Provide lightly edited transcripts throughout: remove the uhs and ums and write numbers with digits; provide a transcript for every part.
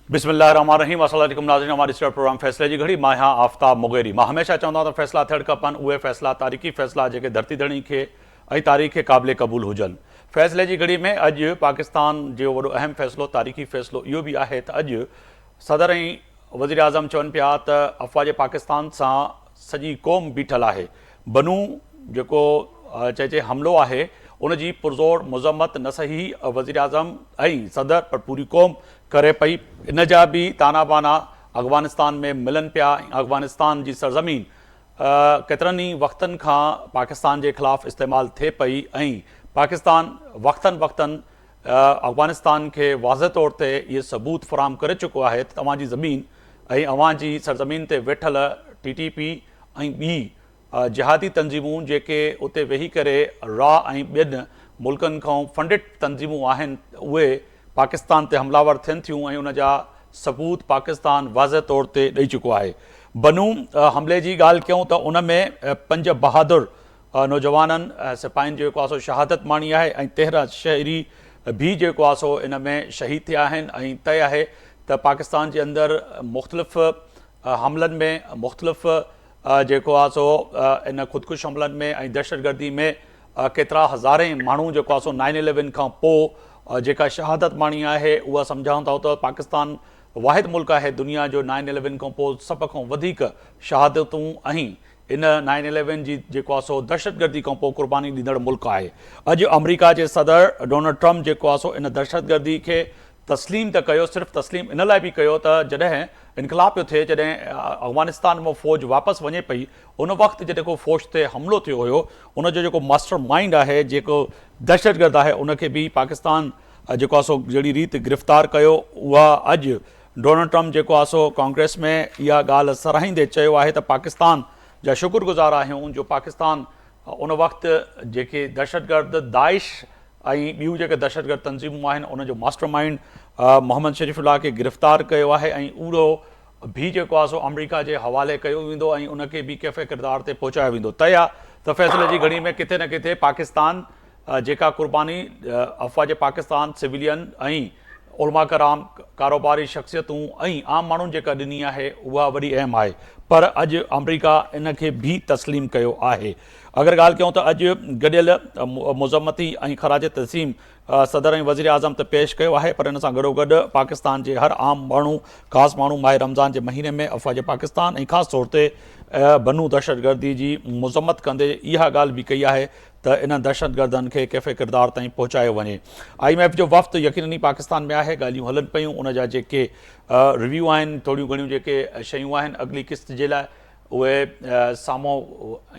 बिस्मिल्लाहिर्रहमानिर्रहीम। अस्सलाम वालेकुम नाज़रीन, हमारे इस प्रोग्राम फैसले की घड़ी। मां हाँ आफ्ताब मुगेरी। मां हमेशा चवंदा त फैसला थियण खपनि, उहे फैसला तारीख़ी फैसला जेके धरती धणी खे ऐं तारीख़ खे क़ाबिल क़बूल हुजनि। फैसले की घड़ी में अॼु पाकिस्तान जो वॾो अहम फैसलो, तारीख़ी फैसलो इहो बि आहे त अॼु सदर ऐं वज़ीर आज़म चवनि पिया त अफ़वाज पाकिस्तान सां सॼी क़ौम बीठल आहे। बनू जेको चइजे हमिलो आहे उन जी पुरज़ोर मज़म्मत न सही वज़ीर आज़म ऐं सदर पर पूरी क़ौम करे पई। इन जा बि ताना बाना अफ़गानिस्तान में मिलनि पिया। अफ़गानिस्तान जी सरज़मीन केतिरनि ई वक़्तनि खां पाकिस्तान जे ख़िलाफ़ु इस्तेमालु थिए पई ऐं पाकिस्तान वक़्तनि वक़्तनि अफ़गानिस्तान खे वाज़ह तौर ते इहे सबूत फ़राहम करे चुको आहे त तव्हांजी ज़मीन ऐं अव्हां जी सरज़मीन ते वेठल TTP ऐं ॿी जिहादी तंज़ीमूं जेके उते वेही करे रा ऐं ॿियनि मुल्कनि खां फंडिड तंज़ीमूं आहिनि, उहे पाकिस्तान ते हमलावर थियनि थियूं ऐं उन जा सबूत पाकिस्तान वाज़ह तौर ते ॾेई चुको आहे। बनू हमले जी ॻाल्हि कयूं त उन में 5 बहादुर नौजवाननि सिपाहियुनि जेको आहे सो शहादत माणी आहे ऐं 13 शहरी भी जेको आहे सो इन में शहीद थिया आहिनि ऐं तय आहे त पाकिस्तान जे अंदरि मुख़्तलिफ़ हमलनि में मुख़्तलिफ़ जेको आहे सो इन ख़ुदकुश हमलनि में ऐं दहशतगर्दी में केतिरा हज़ारे माण्हू जेको आहे सो 9/11 खां पोइ जेका शहादत माणी आहे उहा सम्झाऊं था त पाकिस्तान वाहिद मुल्क आहे दुनिया जो 9/11 खां पोइ सभ खां वधीक शहादतूं ऐं इन 9/11 जी जेको आहे सो दहशतगर्दी खां पोइ क़ुर्बानी ॾींदड़ मुल्क आहे। अॼु अमरीका जे सदर डोनाल्ड ट्रम्प जेको आहे सो इन दहशतगर्दी खे तस्लीम त कयो, सिर्फ़ु तस्लीम इन लाइ बि कयो त जॾहिं इनकलाब पियो थिए, जॾहिं अफ़गानिस्तान मां फ़ौज वापसि वञे पई, उन वक़्तु जॾहिं को फ़ौज ते हमिलो थियो हुयो, उनजो जेको मास्टर माइंड आहे, जेको दहशतगर्द आहे, उनखे बि पाकिस्तान जेको आहे सो जहिड़ी रीति गिरफ़्तार कयो। उहा अॼु डोनाल्ड ट्रम्प जेको आहे सो कांग्रेस में इहा ॻाल्हि सराहींदे चयो आहे त पाकिस्तान जा शुक्रगुज़ार आहियूं जो पाकिस्तान उन वक़्तु जेके दहशतगर्द दाइश ऐं ॿियूं जेके दहशतगर्द तंज़ीमूं आहिनि उनजो मास्टर माइंड मोहम्मद शरीफ़ुल्लाह खे गिरफ़्तार कयो आहे ऐं उहो भी जेको आहे सो अमरीका जे हवाले कयो वेंदो ऐं उनखे बि कैफ़े किरदार ते पहुचायो वेंदो। तय आहे त फ़ैसिले जी घड़ी में किथे न किथे पाकिस्तान जेका क़ुर्बानी अफ़वाज पाकिस्तान सिविलियन ऐं उलमा कराम कारोबारी शख़्सियतूं ऐं आम माण्हुनि जेका ॾिनी आहे उहा वॾी अहम आहे, पर अॼु अमरीका इनखे भी तस्लीम कयो आहे। अगरि ॻाल्हि कयूं त अॼु गॾियल मुज़म्मती ऐं ख़राज तहसीम सदर ऐं वज़ीर आज़म ते पेश कयो आहे, पर इन सां गॾोगॾु पाकिस्तान जे हर आम माण्हू, ख़ासि माण्हू माह रमज़ान जे महीने में अफ़वाज पाकिस्तान ऐं ख़ासि तौर ते बनू दहशतगर्दी जी मुज़म्मत कंदे इहा ॻाल्हि बि कई आहे त इन दहशतगर्दनि खे कैफ़े किरदार ताईं पहुचायो वञे। IMF जो वफ़्तु यकीननी पाकिस्तान में आहे, ॻाल्हियूं हलनि पियूं, उन जा जेके रिव्यू आहिनि, थोरियूं घणियूं जेके शयूं आहिनि अॻिली क़िस्त जे लाइ उहे साम्हूं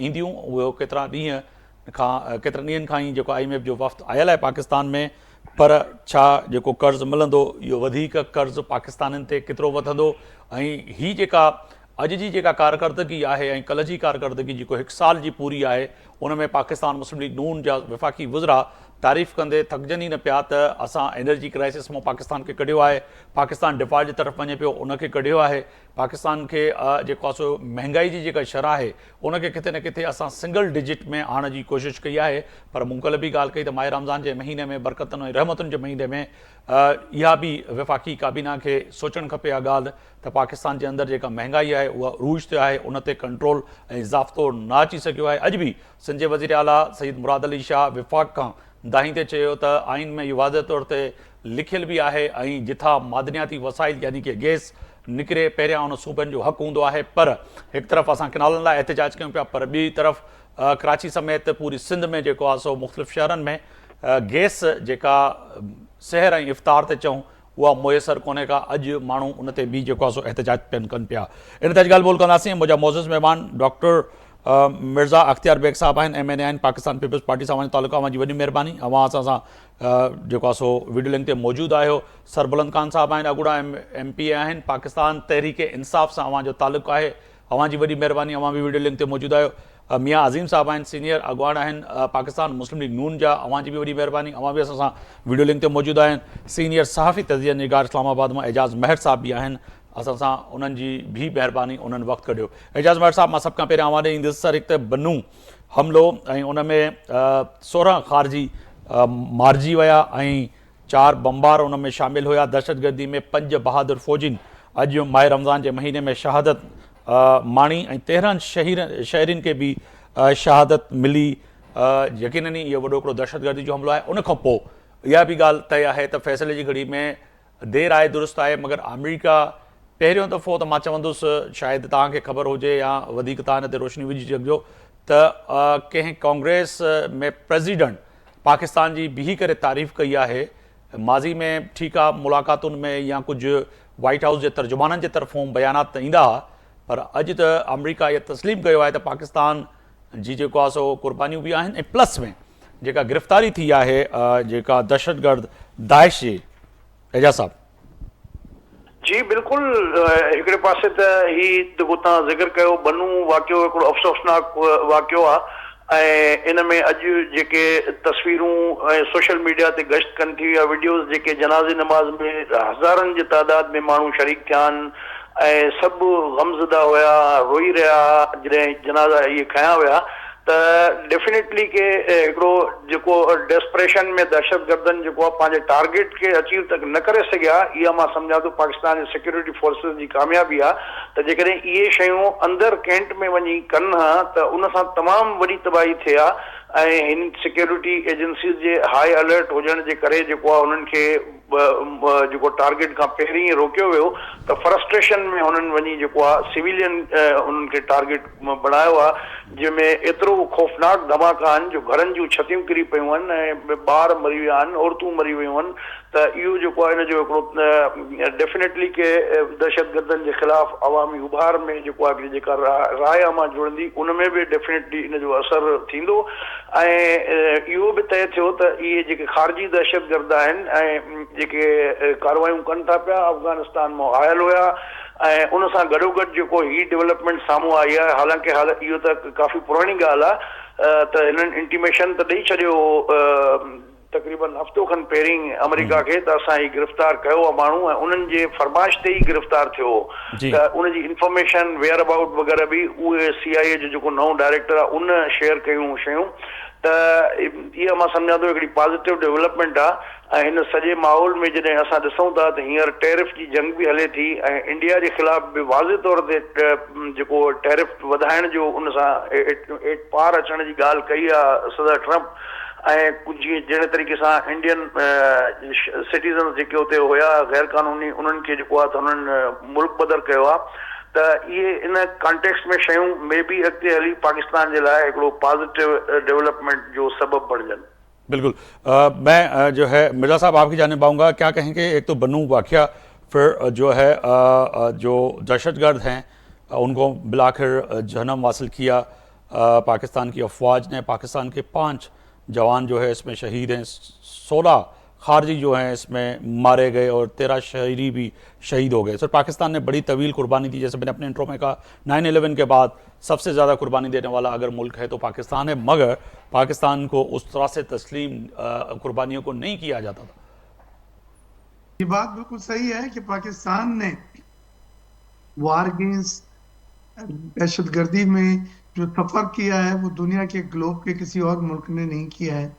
ईंदियूं। उहे केतिरनि ॾींहंनि खां ई जेको IMF जो वफ़्तु आयल आहे पाकिस्तान में, पर छा जेको कर्ज़ु मिलंदो इहो वधीक कर्ज़ु पाकिस्ताननि ते केतिरो वधंदो ऐं हीअ जेका अॼु जी जेका कारकर्दगी आहे ऐं कल्ह जी कारकर्दगी जेको 1 साल जी पूरी आहे, उन में पाकिस्तान मुस्लिम लीग नून जा वफ़ाक़ी वज़रा तारीफ़ कंदे थकजनि ई न पिया त असां एनर्जी क्राइसिस मां पाकिस्तान खे कढियो आहे, पाकिस्तान डिफॉल्ट जी तरफ़ वञे पियो, उनखे कढियो आहे, पाकिस्तान खे जेको आहे सो महांगाई जी जेका शरह आहे उनखे किथे न किथे असां सिंगल डिजिट में आणण जी कोशिशि कई आहे। पर मूं कल्ह बि ॻाल्हि कई त माह रमज़ान जे महीने में बरकतनि ऐं रहमतुनि जे महीने में इहा बि वफ़ाक़ी काबीना खे सोचणु खपे इहा ॻाल्हि त पाकिस्तान जे अंदरि जेका महांगाई आहे उहा अरूज ते आहे, उन ते कंट्रोल ऐं ज़ाब्तो न अची सघियो आहे। अॼु बि सिंध जे वज़ीर आला सईद मुराद अली शाह विफ़ाक़ खां दाहींदे चयो त आइन में इहो वाज़ह तौर ते लिखियल बि आहे ऐं जिथां मादनियाती वसाइल यानी कि गैस निकिरे पहिरियां उन सूबनि जो हक़ु हूंदो आहे। पर हिकु तरफ़ असां किनालनि लाइ एहतिजाज कयूं पिया, पर ॿी तरफ़ कराची समेत पूरी सिंध में जेको आहे सो मुख़्तलिफ़ शहरनि में गैस जेका सहर ऐं इफ़्तार ते चऊं उहा मुयसरु कोन्हे का। अॼु माण्हू उन ते बि जेको आहे सो एहतिजाज पिया कनि पिया। इन ते अॼु ॻाल्हि ॿोल कंदासीं। मुंहिंजा मोज़िज़ महिमान डॉक्टर मिर्ज़ा अख्तियार बेग साहब आहिनि, MNA आहिनि, पाकिस्तान पीपल्स पार्टी सां अव्हां जो तालुक़ु आहे। अव्हां जी वॾी महिरबानी, अव्हां असां सां जेको आहे सो वीडियो लिंक ते मौजूदु आहियो। सरबुलंद खान साहब आहिनि, अॻूणा MP आहिनि, पाकिस्तान तहरीक इंसाफ़ सां अव्हां जो तालुक़ु आहे, अव्हां जी वॾी महिरबानी, अव्हां बि वीडियो लिंक ते मौजूदु आहियो। मियां अज़ीम साहब आहिनि, सीनियर अॻवान आहिनि पाकिस्तान मुस्लिम लीग नून जा, अव्हां जी बि वॾी महिरबानी, अव्हां बि असां सां वीडियो लिंक ते मौजूदु आहिनि। सीनियर सहाफ़ी तज़िया निगार इस्लामाबाद मां एजाज़ महर साहब बि आहिनि, असां सां उन्हनि जी भी महिरबानी, उन्हनि वक़्तु कढियो। एजाज़ महर साहब, मां सभ खां पहिरियां अव्हां ॾे ईंदुसि। सर, हिकु त बनू हमिलो ऐं उन में 16 ख़ारजी मारिजी विया ऐं 4 बमबार उन में शामिल हुआ। दहशतगर्दी में 5 बहादुर फ़ौजिन अॼु माह रमज़ान जे महीने में शहादत माणी ऐं 13 शहरीन के भी शहादत मिली। यकीनन इहो वॾो हिकिड़ो दहशतगर्दी जो हमलो आहे। उन खां पोइ इहा बि ॻाल्हि तय आहे त फ़ैसिले जी घड़ी में देर आहे दुरुस्त आहे, मगर अमेरिका पहिरियों दफ़ो त मां चवंदुसि, शायदि तव्हांखे ख़बर हुजे या वधीक तव्हां हिन ते रोशनी विझी सघिजो, त कंहिं कांग्रेस में प्रेसिडेंट पाकिस्तान जी बीही करे तारीफ़ कई आहे। माज़ी में ठीकु आहे, मुलाक़ातुनि में या कुझु वाइट हाउस जे तर्जुमाननि जे तरफ़ों बयानात त ईंदा हुआ, पर अॼु त अमेरिका इहा तस्लीम कयो आहे त पाकिस्तान जी जेको आहे सो क़ुर्बानियूं बि आहिनि, ऐं प्लस में जेका गिरफ़्तारी थी आहे जेका दहशतगर्द दाइश जी। एजाज साहब जी बिल्कुल, हिकिड़े पासे त ही जेको तव्हां ज़िक्र कयो बनू वाक़ियो हिकिड़ो अफ़सोसनाक वाक़ियो आहे, ऐं इन में अॼु जेके तस्वीरूं ऐं सोशल मीडिया ते गश्त कनि थी या वीडियोज़ जेके जनाज़े नमाज़ में हज़ारनि जी तादाद में माण्हू शरीक थिया आहिनि ऐं सभु गमज़दा हुया, रोई रहिया जॾहिं जनाज़ा इहे खयां विया, त डेफिनेटली के हिकिड़ो जेको डेस्परेशन में दहशतगर्दनि जेको आहे पंहिंजे टारगेट खे अचीव तक न करे सघिया, इहा मां सम्झां थो पाकिस्तान जे सिक्योरिटी फोर्सिस जी कामयाबी आहे। त जेकॾहिं इहे शयूं अंदरि कैंट में वञी कनि हा त उन सां तमामु वॾी तबाही थिए हा, ऐं हिन सिक्योरिटी एजेंसीज़ जे हाई अलर्ट हुजण जे करे जेको आहे उन्हनि खे जेको टारगेट खां पहिरीं रोकियो वियो, त फ्रस्ट्रेशन में हुननि वञी जेको आहे सिविलियन उन्हनि खे टारगेट बणायो आहे, जंहिंमें एतिरो ख़ौफ़नाक धमाका आहिनि जो घरनि जूं छतियूं किरी पियूं आहिनि ऐं ॿार मरी विया आहिनि, औरतूं मरी वियूं आहिनि। त इहो जेको आहे इन जो हिकिड़ो डेफिनेटली के दहशतगर्दनि जे ख़िलाफ़ अवामी उभार में जेको आहे जेका राय अमा जुड़ंदी उन में बि डेफिनेटली इन जो असरु थींदो। ऐं इहो बि तय थियो त इहे जेके ख़ारजी दहशतगर्द आहिनि ऐं जेके कार्रवायूं कनि था पिया अफ़गानिस्तान मां आयल हुया, ऐं उन सां गॾोगॾु जेको ही डेवलपमेंट साम्हूं आई आहे, हालांकि इहो त काफ़ी पुराणी ॻाल्हि आहे, त हिननि इंटीमेशन त ॾेई छॾियो तक़रीबन हफ़्तो खनि पहिरीं अमेरिका खे त असां ही गिरफ़्तार कयो आहे माण्हू, ऐं उन्हनि जे फरमाइश ते ई गिरफ़्तार थियो, त उनजी इंफॉर्मेशन वेयर अबाउट वग़ैरह बि उहे CIA जो जेको नओं डायरेक्टर आहे उन शेयर कयूं शयूं। त इहा मां सम्झां थो हिकिड़ी पॉज़िटिव डेवलपमेंट आहे। ऐं हिन सॼे माहौल में जॾहिं असां ॾिसूं था त हींअर टैरिफ जी जंग बि हले थी ऐं इंडिया जे ख़िलाफ़ बि वाज़े तौर ते जेको टैरिफ वधाइण जो उन सां पार अचण जी ॻाल्हि कई आहे सदर ट्रम्प, ऐं जीअं जहिड़े तरीक़े सां इंडियन सिटीज़न जेके हुते हुया गैर कानूनी उन्हनि खे जेको आहे त हुननि मुल्क बदर कयो आहे। त इहे इन कॉन्टेक्स्ट में शयूं में बि अॻिते हली पाकिस्तान जे लाइ हिकिड़ो पॉजिटिव डेवलपमेंट जो सबबु बणजनि। बिल्कुल। मैं जो है मिर्जा साहब आपकी जानिब आऊँगा, क्या कहेंगे? एक तो बनू वाक़या, फिर जो है जो दहशतगर्द हैं उनको बिलाखिर जहन्नम हासिल किया पाकिस्तान की अफवाज ने। पाकिस्तान के 5 जवान जो है इसमें शहीद हैं, 16 खारजी जो हैं इसमें मारे गए और 13 शहरी भी शहीद हो गए। सर पाकिस्तान ने बड़ी तवील कुर्बानी दी, जैसे मैंने अपने इंट्रो में कहा 9/11 के बाद सबसे ज़्यादा कुर्बानी देने वाला अगर मुल्क है तो पाकिस्तान है, मगर पाकिस्तान को उस तरह से तस्लीम कुर्बानियों को नहीं किया जाता था। ये बात बिल्कुल सही है कि पाकिस्तान ने वार अगेंस्ट दहशतगर्दी में जो सफर किया है वो दुनिया के ग्लोब के किसी और मुल्क ने नहीं किया है।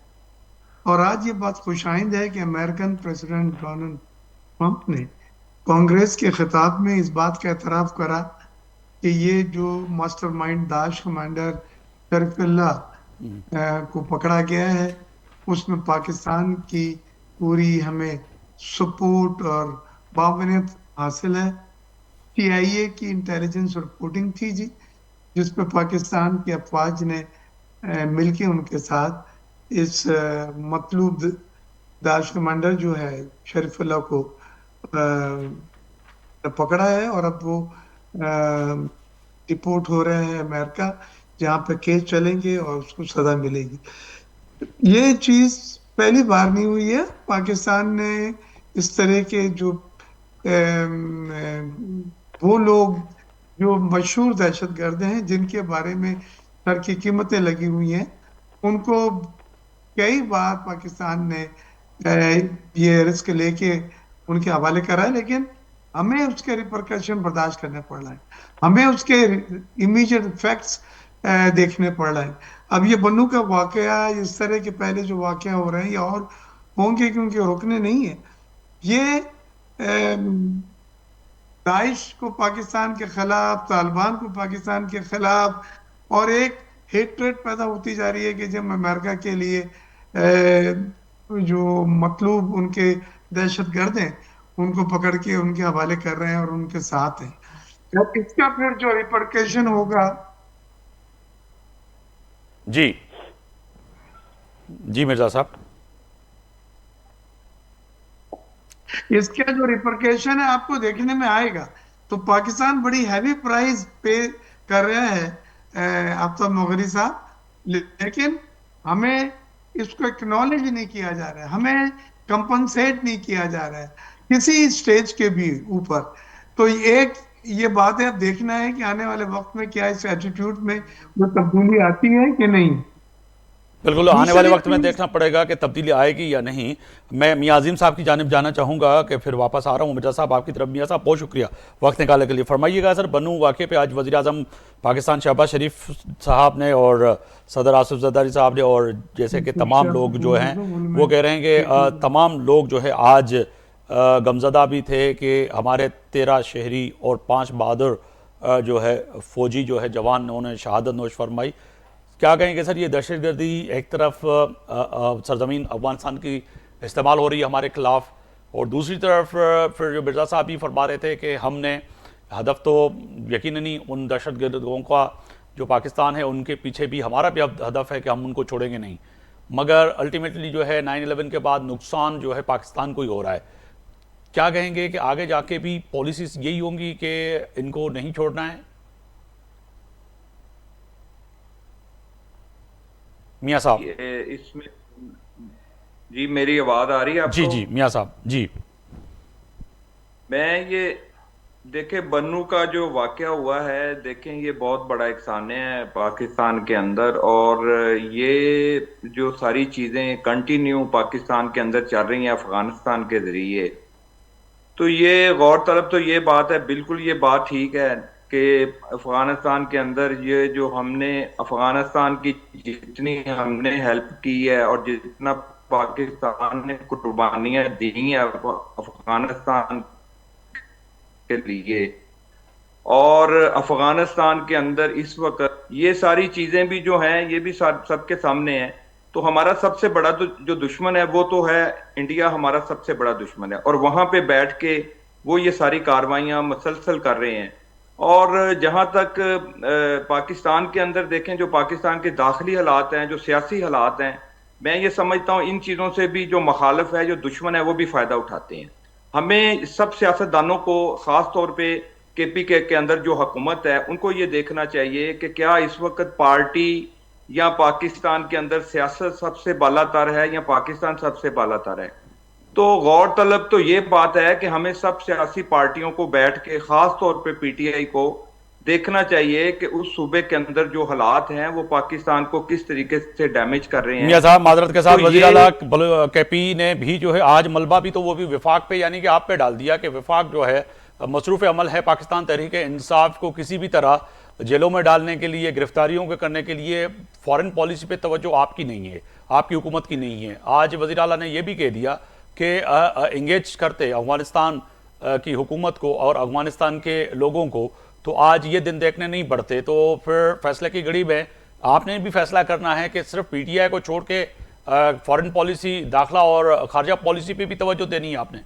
और आज ये बात खुशाइंद है कि अमेरिकन प्रेसिडेंट डोनाल्ड ट्रंप ने कांग्रेस के खिताब में इस बात का एतराफ़ करा कि ये जो मास्टरमाइंड दाश कमांडर शरीफुल्लाह को पकड़ा गया है उसमें पाकिस्तान की पूरी हमें सपोर्ट और मावनत हासिल है। CIA की इंटेलिजेंस रिपोर्टिंग थी जी, जिस पर पाकिस्तान की अफवाज ने मिलके उनके साथ इस मतलूब दाश कमांडर जो है शरीफुल्लाह को पकड़ा है और अब वो रिपोर्ट हो रहे हैं अमेरिका, जहाँ पे केस चलेंगे और उसको सजा मिलेगी। ये चीज पहली बार नहीं हुई है। पाकिस्तान ने इस तरह के जो वो लोग जो मशहूर दहशतगर्द हैं जिनके बारे में सर की कीमतें लगी हुई हैं, उनको कई बार पाकिस्तान ने ये रिस्क लेके उनके हवाले करा है, लेकिन हमें उसके रिपरकशन बर्दाश्त करने पड़ रहा है, हमें उसके इमीडिएट इफेक्ट्स देखने पड़ रहा है। अब ये बनू का वाकया, इस तरह के पहले जो वाकया हो रहे हैं या और ہوں گے کیونکہ رکنے نہیں ہے. یہ داعش کو پاکستان کے خلاف، طالبان کو پاکستان کے خلاف، اور ایک ہیٹریٹ پیدا ہوتی جا رہی ہے کہ جب امریکہ کے لیے جو مطلوب ان کے دہشت گرد ہیں ان کو پکڑ کے ان کے حوالے کر رہے ہیں اور ان کے ساتھ ہیں. اس کا پھر جو ریپرکیشن ہوگا. جی جی مرزا صاحب. اس کا جو ریپرکیشن ہے آپ کو دیکھنے میں آئے گا. تو پاکستان بڑی ہیوی پرائز پے کر رہا ہے آفتاب مغری صاحب، لیکن ہمیں اس کو اکنالج نہیں کیا جا رہا ہے، ہمیں کمپنسیٹ نہیں کیا جا رہا ہے کسی سٹیج کے بھی اوپر. تو ایک یہ بات ہے، اب دیکھنا ہے کہ آنے والے وقت میں کیا اس ایٹیٹیوڈ میں وہ تبدیلی آتی ہے کہ نہیں. بالکل آنے والے دوسری وقت میں چیز، دیکھنا پڑے گا کہ تبدیلی آئے گی یا نہیں. میں میاں عظیم صاحب کی جانب جانا چاہوں گا کہ پھر واپس آ رہا ہوں مرزا صاحب آپ کی طرف. میاں صاحب بہت شکریہ وقت نکالنے کے لیے. فرمائیے گا سر، بنو واقعے پہ آج وزیر اعظم پاکستان شہباز شریف صاحب نے اور صدر آصف زرداری صاحب نے، اور جیسے کہ تمام لوگ جو ہیں وہ کہہ رہے ہیں کہ تمام لوگ جو ہے آج غمزدہ بھی تھے کہ ہمارے 13 شہری اور 5 بہادر جو ہے فوجی جو ہے جوان انہوں نے شہادت نوش فرمائی. کیا کہیں گے سر، یہ دہشت گردی ایک طرف سرزمین افغانستان کی استعمال ہو رہی ہے ہمارے خلاف، اور دوسری طرف پھر جو مرزا صاحب بھی فرما رہے تھے کہ ہم نے ہدف تو یقیناً نہیں ان دہشت گردوں کا جو پاکستان ہے ان کے پیچھے بھی ہمارا بھی ہدف ہے کہ ہم ان کو چھوڑیں گے نہیں، مگر الٹیمیٹلی جو ہے 9/11 کے بعد نقصان جو ہے پاکستان کو ہی ہو رہا ہے. کیا کہیں گے کہ آگے جا کے بھی پالیسیز یہی ہوں گی کہ ان کو نہیں چھوڑنا ہے؟ میاں صاحب. اس میں جی میری آواز آ رہی ہے آپ جی کو؟ جی میاں صاحب جی. میں یہ دیکھیں بنو کا جو واقعہ ہوا ہے، دیکھیں یہ بہت بڑا ایک سانحہ ہے پاکستان کے اندر، اور یہ جو ساری چیزیں کنٹینیو پاکستان کے اندر چل رہی ہیں افغانستان کے ذریعے، تو یہ غور طلب تو یہ بات ہے، بالکل یہ بات ٹھیک ہے کہ افغانستان کے اندر یہ جو ہم نے افغانستان کی جتنی ہم نے ہیلپ کی ہے اور جتنا پاکستان نے قربانیاں دی ہیں افغانستان کے لیے، اور افغانستان کے اندر اس وقت یہ ساری چیزیں بھی جو ہیں یہ بھی سب کے سامنے ہیں. تو ہمارا سب سے بڑا جو دشمن ہے وہ تو ہے انڈیا، ہمارا سب سے بڑا دشمن ہے، اور وہاں پہ بیٹھ کے وہ یہ ساری کاروائیاں مسلسل کر رہے ہیں. اور جہاں تک پاکستان کے اندر دیکھیں جو پاکستان کے داخلی حالات ہیں، جو سیاسی حالات ہیں، میں یہ سمجھتا ہوں ان چیزوں سے بھی جو مخالف ہے، جو دشمن ہے، وہ بھی فائدہ اٹھاتے ہیں. ہمیں سب سیاستدانوں کو خاص طور پہ کے پی کے اندر جو حکومت ہے ان کو یہ دیکھنا چاہیے کہ کیا اس وقت پارٹی یا پاکستان کے اندر سیاست سب سے بالا تر ہے یا پاکستان سب سے بالا تر ہے. تو غور طلب تو یہ بات ہے کہ ہمیں سب سیاسی پارٹیوں کو بیٹھ کے خاص طور پہ پی ٹی آئی کو دیکھنا چاہیے کہ اس صوبے کے اندر جو حالات ہیں وہ پاکستان کو کس طریقے سے ڈیمیج کر رہے ہیں. میاں صاحب معذرت کے ساتھ تو وزیر یہ اعلیٰ کے پی نے بھی جو ہے آج ملبہ بھی تو وہ بھی وفاق پہ یعنی کہ آپ پہ ڈال دیا کہ وفاق جو ہے مصروف عمل ہے پاکستان تحریک انصاف کو کسی بھی طرح جیلوں میں ڈالنے کے لیے، گرفتاریوں کے کرنے کے لیے فارن پالیسی پہ توجہ آپ کی نہیں ہے، آپ کی حکومت کی نہیں ہے. آج وزیر اعلیٰ نے یہ بھی کہہ دیا کہ انگیج کرتے افغانستان کی حکومت کو اور افغانستان کے لوگوں کو تو آج یہ دن دیکھنے نہیں پڑتے. تو پھر فیصلے کی گھڑی میں آپ نے بھی فیصلہ کرنا ہے کہ صرف پی ٹی آئی کو چھوڑ کے فارن پالیسی، داخلہ اور خارجہ پالیسی پہ بھی توجہ دینی ہے آپ نے.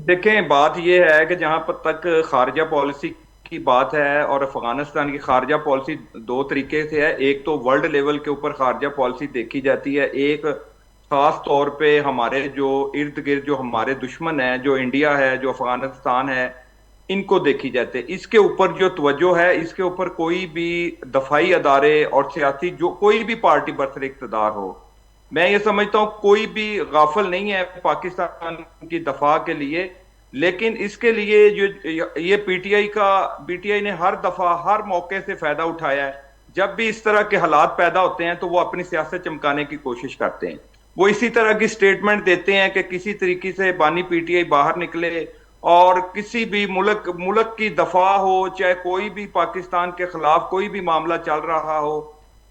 دیکھیں بات یہ ہے کہ جہاں پر تک خارجہ پالیسی کی بات ہے اور افغانستان کی خارجہ پالیسی دو طریقے سے ہے. ایک تو ورلڈ لیول کے اوپر خارجہ پالیسی دیکھی جاتی ہے، ایک خاص طور پہ ہمارے جو ارد گرد جو ہمارے دشمن ہیں، جو انڈیا ہے، جو افغانستان ہے، ان کو دیکھی جاتے ہیں. اس کے اوپر جو توجہ ہے، اس کے اوپر کوئی بھی دفاعی ادارے اور سیاسی جو کوئی بھی پارٹی برسر اقتدار ہو، میں یہ سمجھتا ہوں کوئی بھی غافل نہیں ہے پاکستان کی دفاع کے لیے. لیکن اس کے لیے جو یہ پی ٹی آئی نے ہر دفعہ ہر موقع سے فائدہ اٹھایا ہے. جب بھی اس طرح کے حالات پیدا ہوتے ہیں تو وہ اپنی سیاست چمکانے کی کوشش کرتے ہیں. وہ اسی طرح کی سٹیٹمنٹ دیتے ہیں کہ کسی طریقے سے بانی پی ٹی آئی باہر نکلے اور کسی بھی ملک کی دفاع ہو، چاہے کوئی بھی پاکستان کے خلاف کوئی بھی معاملہ چل رہا ہو،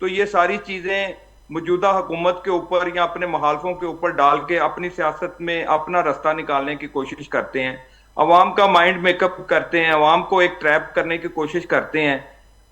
تو یہ ساری چیزیں मौजूदा हुकूमत के ऊपर या अपने मुखालफों के ऊपर डाल के अपनी सियासत में अपना रास्ता निकालने की कोशिश करते हैं, अवाम का माइंड मेकअप करते हैं, अवाम को एक ट्रैप करने की कोशिश करते हैं।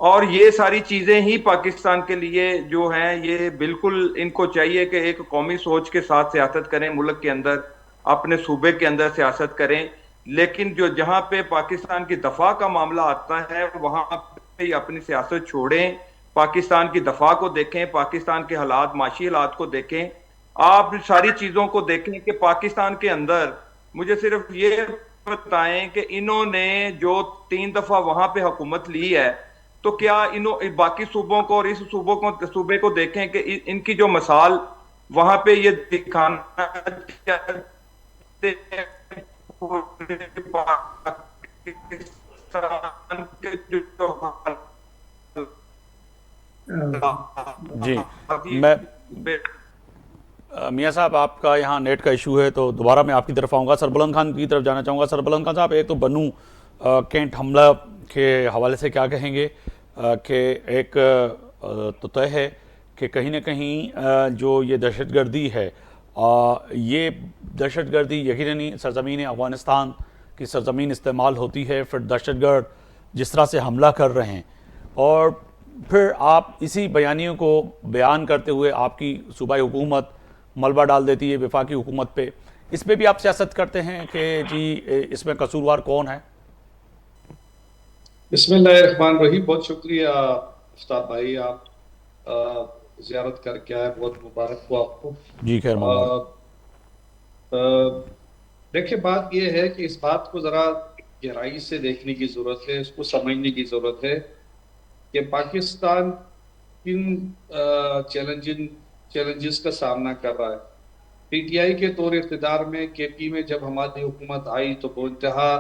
और ये सारी चीजें ही पाकिस्तान के लिए जो हैं, ये बिल्कुल इनको चाहिए कि एक कौमी सोच के साथ सियासत करें, मुल्क के अंदर अपने सूबे के अंदर सियासत करें, लेकिन जो जहां पे पाकिस्तान की दफा का मामला आता है वहां पे अपनी सियासत छोड़ें, पाकिस्तान की दफा को देखें, पाकिस्तान के हालात, माशी हालात को देखें, आप सारी चीजों को देखें कि पाकिस्तान के अंदर मुझे सिर्फ ये बताएं कि इन्होंने जो 3 दफा वहां पे हुकूमत ली है, तो क्या इन्हों बाकी सूबों को और इस सूबे को देखें कि इनकी जो मिसाल वहां पे ये दिखाना चाहते हैं पाकिस्तान के जो जी मैं मियाँ साहब, आपका यहाँ नेट का इशू है तो दोबारा मैं आपकी तरफ आऊँगा। सरबुलंद खान की तरफ जाना चाहूँगा। सरबुलंद खान साहब, एक तो बन्नू कैंट हमला के हवाले से क्या कहेंगे कि एक तो तय है कि कहीं ना कहीं जो ये दहशतगर्दी है, ये दहशतगर्दी यकीनन सरजमीन अफ़गानिस्तान की सरजमीन इस्तेमाल होती है, फिर दहशतगर्द जिस तरह से हमला कर रहे हैं और फिर आप इसी बयानियों को बयान करते हुए आपकी सूबाई हुकूमत मलबा डाल देती है वफाकी हुकूमत पे। इस पे भी आप सियासत करते हैं कि जी इसमें कसूरवार कौन है? बिस्मिल्लाहिर्रहमानिर्रहीम। बहुत शुक्रिया आफ्ताब भाई, आप ज़ियारत करके आए, बहुत मुबारक हो आपको। जी खैर मुबारक। देखिए, बात यह है कि इस बात को ज़रा गहराई से देखने की ज़रूरत है, इसको समझने की ज़रूरत है कि पाकिस्तान किन चैलेंजेस का सामना कर रहा है। पीटीआई के तौर इक़्तिदार में केपी में जब हमारी हुकूमत आई तो बेइंतहा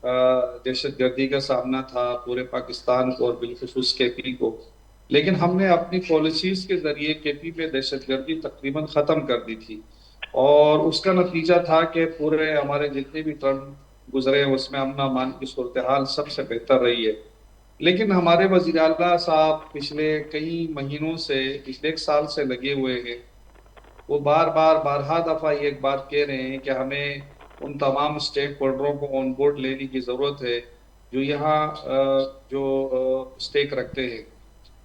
दहशतगर्दी का सामना था पूरे पाकिस्तान को और बिलखुसूस केपी को, लेकिन हमने अपनी पॉलिसीज के जरिए केपी में दहशतगर्दी तकरीबन ख़त्म कर दी थी और उसका नतीजा था कि पूरे हमारे जितने भी टर्म गुजरे उसमें अमन अमान की सूरत हाल सबसे बेहतर रही है। लेकिन हमारे वज़ीर आला साहब पिछले कई महीनों से, पिछले 1 साल से लगे हुए हैं। वो बारहा दफ़ा ये एक बात कह रहे हैं कि हमें उन तमाम स्टेक होल्डरों को ऑन बोर्ड लेने की ज़रूरत है जो यहाँ जो स्टेक रखते हैं,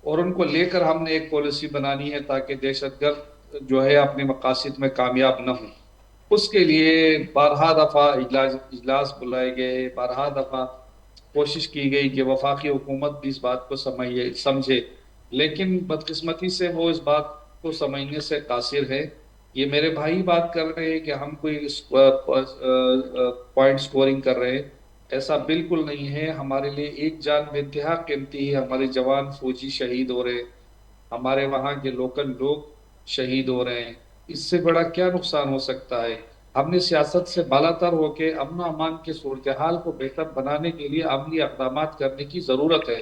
और उनको लेकर हमने एक पॉलिसी बनानी है ताकि दहशतगर्द जो है अपने मकासद में कामयाब न हो। उसके लिए बारहा दफ़ा इजलास बुलाए गए, बारहा दफ़ा कोशिश की गई कि वफाकी हुकूमत भी इस बात को समझे, लेकिन बदकिस्मती से वो इस बात को समझने से कासिर है। ये मेरे भाई बात कर रहे हैं कि हम कोई पॉइंट स्कोरिंग कर रहे हैं, ऐसा बिल्कुल नहीं है। हमारे लिए एक जान बेइंतहा कीमती है, हमारे जवान फौजी शहीद हो रहे हैं, हमारे वहाँ के लोकल लोग शहीद हो रहे हैं, इससे बड़ा क्या नुकसान हो सकता है। हमने सियासत से बालातर होकर अमन अमान के सूरत हाल को बेहतर बनाने के लिए अमली इक़दाम करने की जरूरत है।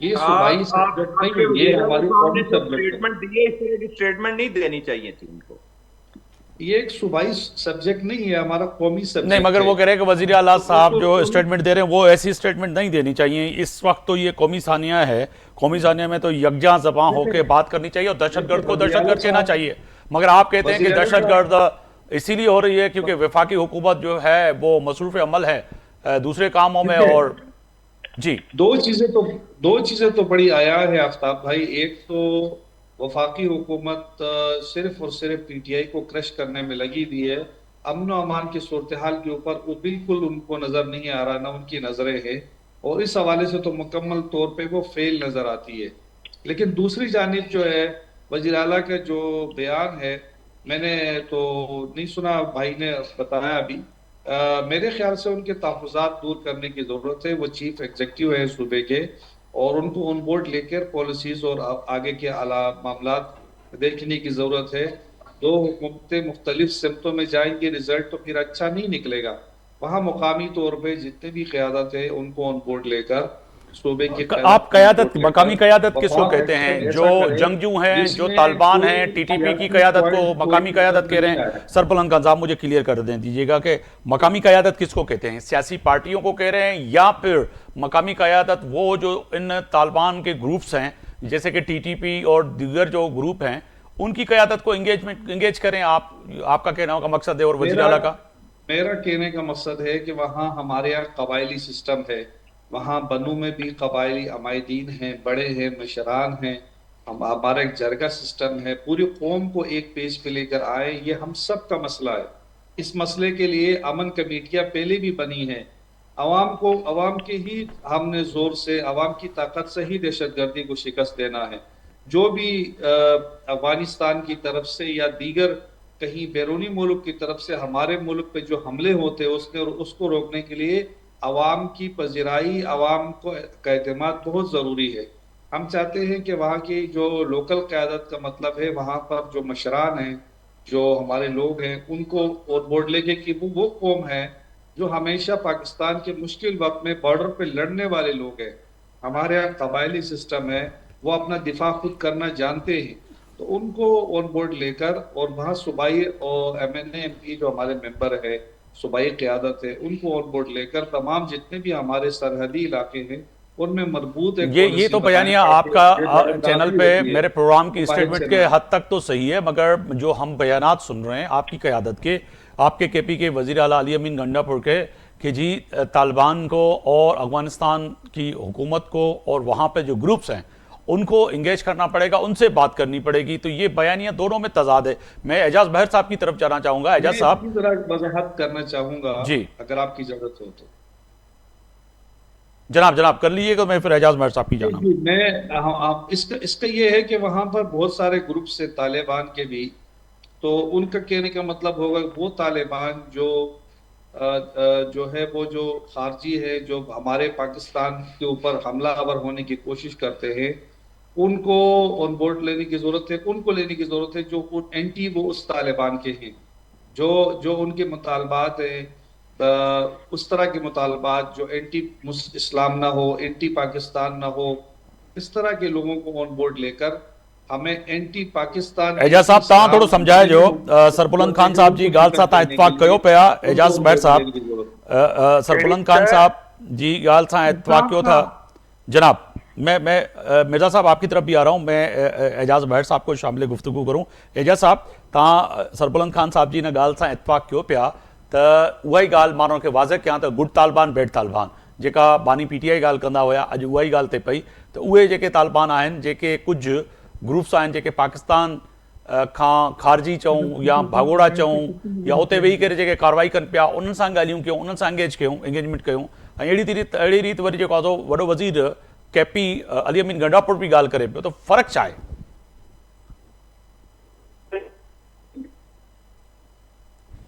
ये सूबाई सब्जेक्ट नहीं है, ये हमारी कौमी स्टेटमेंट दिए, इस तरह की स्टेटमेंट नहीं देनी चाहिए थी उनको। ये एक सूबाई सब्जेक्ट नहीं है, हमारा कौमी सब्जेक्ट नहीं, मगर वो कह रहे हैं कि वज़ीर आला साहब जो स्टेटमेंट दे रहे हैं वो ऐसी स्टेटमेंट नहीं देनी चाहिए। इस वक्त तो ये कौमी सानिया है, कौमी सानिया में तो यकजा ज़बां होकर बात करनी चाहिए और दहशतगर्द को दहशतगर्द कहना चाहिए। मगर आप कहते हैं कि दहशतगर्द इसीलिए हो रही है क्योंकि वफाकी हुकूमत जो है वो मसरूफ़ अमल है दूसरे कामों में। और जी दो चीज़ें तो बड़ी आया है आफ्ताब भाई। एक तो वफाकी हुकूमत सिर्फ और सिर्फ पीटीआई को क्रश करने में लगी हुई है, अमन अमान की सूरत हाल के ऊपर वो बिल्कुल उनको नज़र नहीं आ रहा, ना उनकी नज़रें हैं, और इस हवाले से तो मुकम्मल तौर पे वो फेल नज़र आती है। लेकिन दूसरी जानिब जो है वज़ीर आला का जो बयान है, मैंने तो नहीं सुना, भाई ने बताया अभी। मेरे ख्याल से उनके तहफ़्फ़ुज़ात दूर करने की ज़रूरत है। वो चीफ एग्जीक्यूटिव है सूबे के और उनको ऑन बोर्ड लेकर पॉलिसीज़ और आगे के आला मामलात देखने की ज़रूरत है। 2 हुकूमतें मुख्तलिफ सिमतों में जाएंगी, रिजल्ट तो फिर अच्छा नहीं निकलेगा। वहाँ मुकामी तौर पर जितने भी क़यादत है उनको ऑन बोर्ड लेकर सूबे की आप क़यादत, मकामी क़यादत किसको कहते हैं? जो जंगजू हैं, जो तालिबान हैं, टीटीपी की क़यादत को मकामी क़यादत कह रहे हैं? सरबुलंद खान साहब मुझे क्लियर कर दीजिएगा कि मकामी क़यादत किसको कहते हैं? सियासी पार्टियों को कह रहे हैं या फिर मकामी क़यादत वो जो इन तालिबान के ग्रुप्स हैं जैसे कि टीटीपी और दीगर जो ग्रुप हैं उनकी क़यादत को इंगेज करें, आपका कहना का मकसद है और वज़ीर आला का? मेरा कहने का मकसद है कि वहाँ हमारे यहाँ कबायली सिस्टम है, वहाँ बनू में भी कबायली अमायदीन हैं, बड़े हैं, मशरान हैं, हमारा एक जरगा सिस्टम है, पूरी कौम को एक पेज पे लेकर आए, ये हम सब का मसला है। इस मसले के लिए अमन कमेटियाँ पहले भी बनी हैं, अवाम के ही हमने जोर से, अवाम की ताकत से ही दहशतगर्दी को शिकस्त देना है। जो भी अफगानिस्तान की तरफ से या दीगर कहीं बैरूनी मुल्क की तरफ से हमारे मुल्क पे जो हमले होते हैं उसको रोकने के लिए अवाम की पजीराई, अवाम का एतमाद बहुत ज़रूरी है। हम चाहते हैं कि वहाँ की जो लोकल क़यादत का मतलब है, वहाँ पर जो मशरान हैं, जो हमारे लोग हैं, उनको ऑन बोर्ड लेके कि वो कौम है जो हमेशा पाकिस्तान के मुश्किल वक्त में बॉर्डर पे लड़ने वाले लोग हैं। हमारे यहाँ कबायली सिस्टम है, वो अपना दिफा खुद करना जानते हैं, तो उनको ऑन बोर्ड लेकर और वहाँ सूबाई और MNA MP जो हमारे मेंबर है, सूबाई क़यादत है, उनको ऑन बोर्ड लेकर तमाम जितने भी हमारे सरहदी इलाके हैं उनमें मजबूत एक ये तो बयानिया आपका चैनल पे मेरे प्रोग्राम की स्टेटमेंट के हद तक तो सही है, मगर जो हम बयानात सुन रहे हैं आपकी क़यादत के, आपके KP के वज़ीर आला अली अमीन गंडापुर के, कि जी तालिबान को और अफगानिस्तान की हुकूमत को और वहाँ पे जो ग्रुप्स हैं उनको इंगेज करना पड़ेगा, उनसे बात करनी पड़ेगी, तो ये बयानिया दोनों में तजाद है। मैं एजाज बहर साहब की तरफ जाना चाहूँगा। एजाज साहब, जरा वजाहत करना चाहूँगा जी, अगर आपकी ज़रूरत हो तो। जनाब कर लीजिएगा, मैं फिर एजाज बहर साहब की जाना। मैं इसका ये है कि वहाँ पर बहुत सारे ग्रुप से तालिबान के भी, तो उनका कहने का मतलब होगा वो तालिबान जो है वो जो खारजी है, जो हमारे पाकिस्तान के ऊपर हमलावर होने की कोशिश करते हैं, उनको ऑन बोर्ड लेने की ज़रूरत है, उनको लेने की ज़रूरत है जो एंटी वो उस तालिबान के हैं, जो उनके मुतालबात हैं, उस तरह के मुतालबात जो एंटी इस्लाम ना हो, एंटी पाकिस्तान ना हो, इस तरह के लोगों को ऑन बोर्ड लेकर हमें एंटी पाकिस्तान। एजाज साहब तव्हां थोड़ो समझाए जो सरबुलंद खान साहब जी ॻाल्हि सां तव्हां इतफ़ाक़ कयो पिया। एजाज बहर साहब, सरबुलंद खान साहब जी ॻाल्हि सां इतफ़ाक़ कयो था। जनाब, मैं मिर्ज़ा साहब आपकी तरफ भी आ रहा हूँ, मैं एजाज बहर साहब को शामिल गुफ्तगू करूँ। एजाज साहब, तव्हां सरबुलंद खान साहब जी हिन ॻाल्हि सां इतफ़ाक़ कयो पिया त उहा ई ॻाल्हि माण्हुनि खे वाज़ह कयां त गुड तालिबान बैड तालिबान, जेका बानी PTI ॻाल्हि कंदा हुया, अॼु उहा ई ॻाल्हि थिए पई त उहे जेके तालिबान आहिनि, जेके कुझु ग्रुप्स आहिनि जेके पाकिस्तान खां ख़ारजी चऊं या भागोड़ा चऊं या उते वेही करे जेके कार्रवाई कनि पिया, उन्हनि सां ॻाल्हियूं कयूं, उन्हनि सां एंगेजमेंट कयूं, ऐं अहिड़ी रीति वरी जेको आहे वॾो वज़ीर KP अली अमीन गंडापुर बि ॻाल्हि करे पियो, त फ़र्क़ु छा आहे?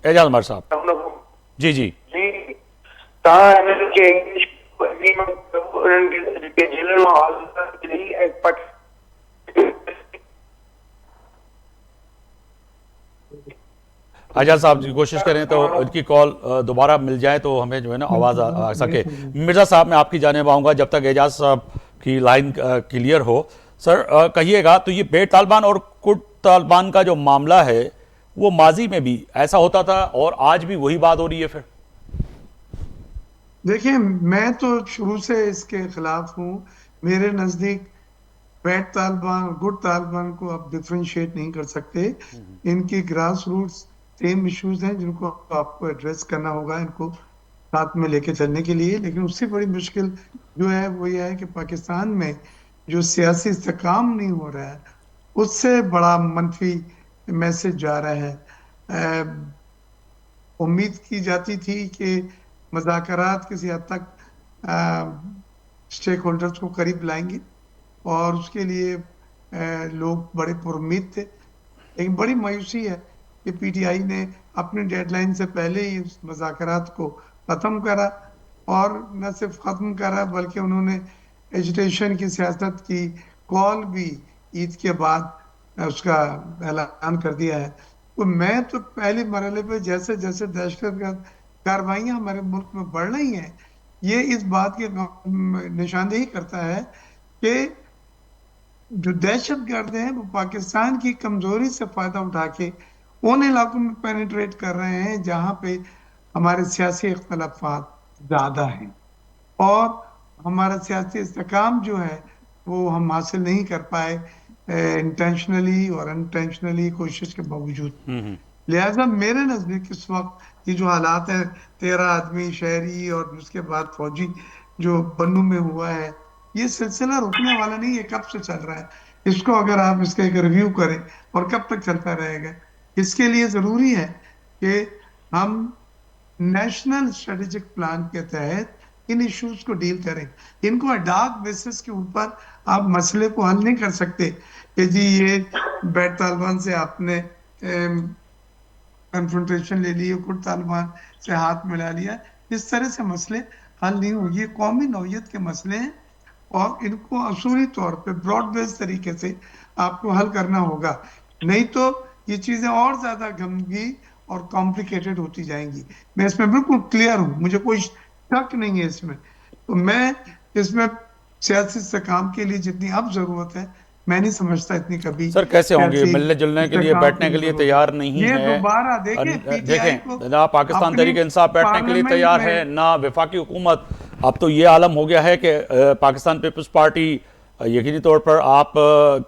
एजाज उमर साहब जी जी आजाद साहब जी कोशिश करें तो इनकी कॉल दोबारा मिल जाए तो हमें जो है ना आवाज़ आ सके। मिर्ज़ा साहब, मैं आपकी जानिब आऊँगा जब तक एजाज साहब की लाइन क्लियर हो। सर कहिएगा, तो ये बेड तालिबान और कुड तालिबान का जो मामला है वो माजी में भी ऐसा होता था और आज भी वही बात हो रही है? फिर देखिए, मैं तो शुरू से इसके खिलाफ हूँ। मेरे नज़दीक बैड तालिबान और गुड तालिबान को आप डिफ्रेंशिएट नहीं कर सकते। इनकी ग्रास रूट्स सेम इश्यूज हैं जिनको आपको एड्रेस करना होगा, इनको साथ में लेके चलने के लिए। लेकिन उससे बड़ी मुश्किल जो है वो ये है कि पाकिस्तान में जो सियासी इस्तेकाम नहीं हो रहा है, उससे बड़ा मनफी मैसेज जा रहा है। उम्मीद की जाती थी कि मुज़ाकरात किसी हद तक स्टेक होल्डर्स को करीब लाएंगे और उसके लिए लोग बड़े पुरुम्मीद थे। लेकिन बड़ी मायूसी है कि PTI ने अपनी डेडलाइन से पहले ही उस मुज़ाकरात को ख़त्म करा, और न सिर्फ ख़त्म करा बल्कि उन्होंने एजिटेशन की सियासत की कॉल भी ईद के बाद उसका ऐलान कर दिया है। तो मैं तो पहले मरहले पे जैसे जैसे दहशतगर्द कार्रवाइयाँ हमारे मुल्क में बढ़ रही हैं, ये इस बात की निशानदेही करता है कि जो दहशतगर्द हैं वो पाकिस्तान की कमजोरी से फ़ायदा उठा के उन इलाकों में पेनिट्रेट कर रहे हैं जहाँ पे हमारे सियासी इख्तलाफात ज़्यादा हैं और हमारा सियासी इस्तेकाम जो है वो हम हासिल नहीं कर पाए इंटेंशनली और अनटेंशनली कोशिश के बावजूद। लिहाजा मेरे नजदीक इस वक्त ये जो हालात है, 13 आदमी शहरी और उसके बाद फौजी जो बन्नू में हुआ है, ये सिलसिला रुकने वाला नहीं है। कब से चल रहा है, इसको अगर आप इसका एक रिव्यू करें और कब तक चलता रहेगा, इसके लिए जरूरी है कि हम नेशनल स्ट्रेटेजिक प्लान के तहत इन इश्यूज को डील करें। इनको अडाक बेसिस के ऊपर आप मसले को हल नहीं कर सकते कि जी ये बैठ तालिबान से आपने कन्फ्रंटेशन ले ली, कुर्द तालिबान से हाथ मिला लिया। इस तरह से मसले हल नहीं होंगे। ये कौमी नौयत के मसले हैं और इनको असूली तौर पे ब्रॉड बेस्ड तरीके से आपको हल करना होगा, नहीं तो ये चीजें और ज्यादा गंभीर और कॉम्प्लिकेटेड होती जाएंगी। मैं इसमें बिल्कुल क्लियर हूं, मुझे कोई शक नहीं है इसमें। तो मैं इसमें सियासी इस्तेकाम के लिए जितनी अब जरूरत है, मैं नहीं समझता इतनी कभी। सर कैसे होंगे, मिलने जुलने के लिए, बैठने के लिए तैयार नहीं ये है। दोबारा देखें ना पाकिस्तान तहरीक इंसाफ बैठने के लिए तैयार है, ना वफाकी हुकूमत। अब तो ये आलम हो गया है कि पाकिस्तान पीपल्स पार्टी यकीनी तौर पर आप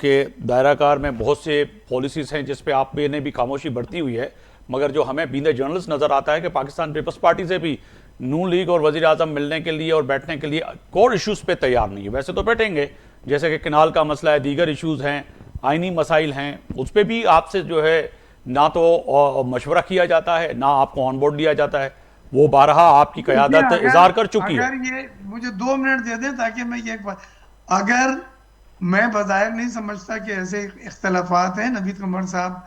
के दायरा कार में बहुत से पॉलिसीज हैं जिस पे आप ने भी खामोशी बढ़ती हुई है, मगर जो हमें बींदे जर्नलिस्ट नजर आता है कि पाकिस्तान पीपल्स पार्टी से भी नून लीग और वजीर आजम मिलने के लिए और बैठने के लिए कोर इश्यूज पे तैयार नहीं है। वैसे तो बैठेंगे, जैसे कि किनाल का मसला है, दीगर इश्यूज हैं, आइनी मसाइल हैं, उस पर भी आपसे जो है ना तो मशवरा किया जाता है, ना आपको ऑन बोर्ड लिया जाता है। वो बारहा आपकी क़यादत इज़हार कर चुकी है। अगर ये मुझे 2 मिनट दे दें ताकि मैं ये अगर मैं बज़ाहिर नहीं समझता कि ऐसे इख्तलाफात हैं, नवीद कमर साहब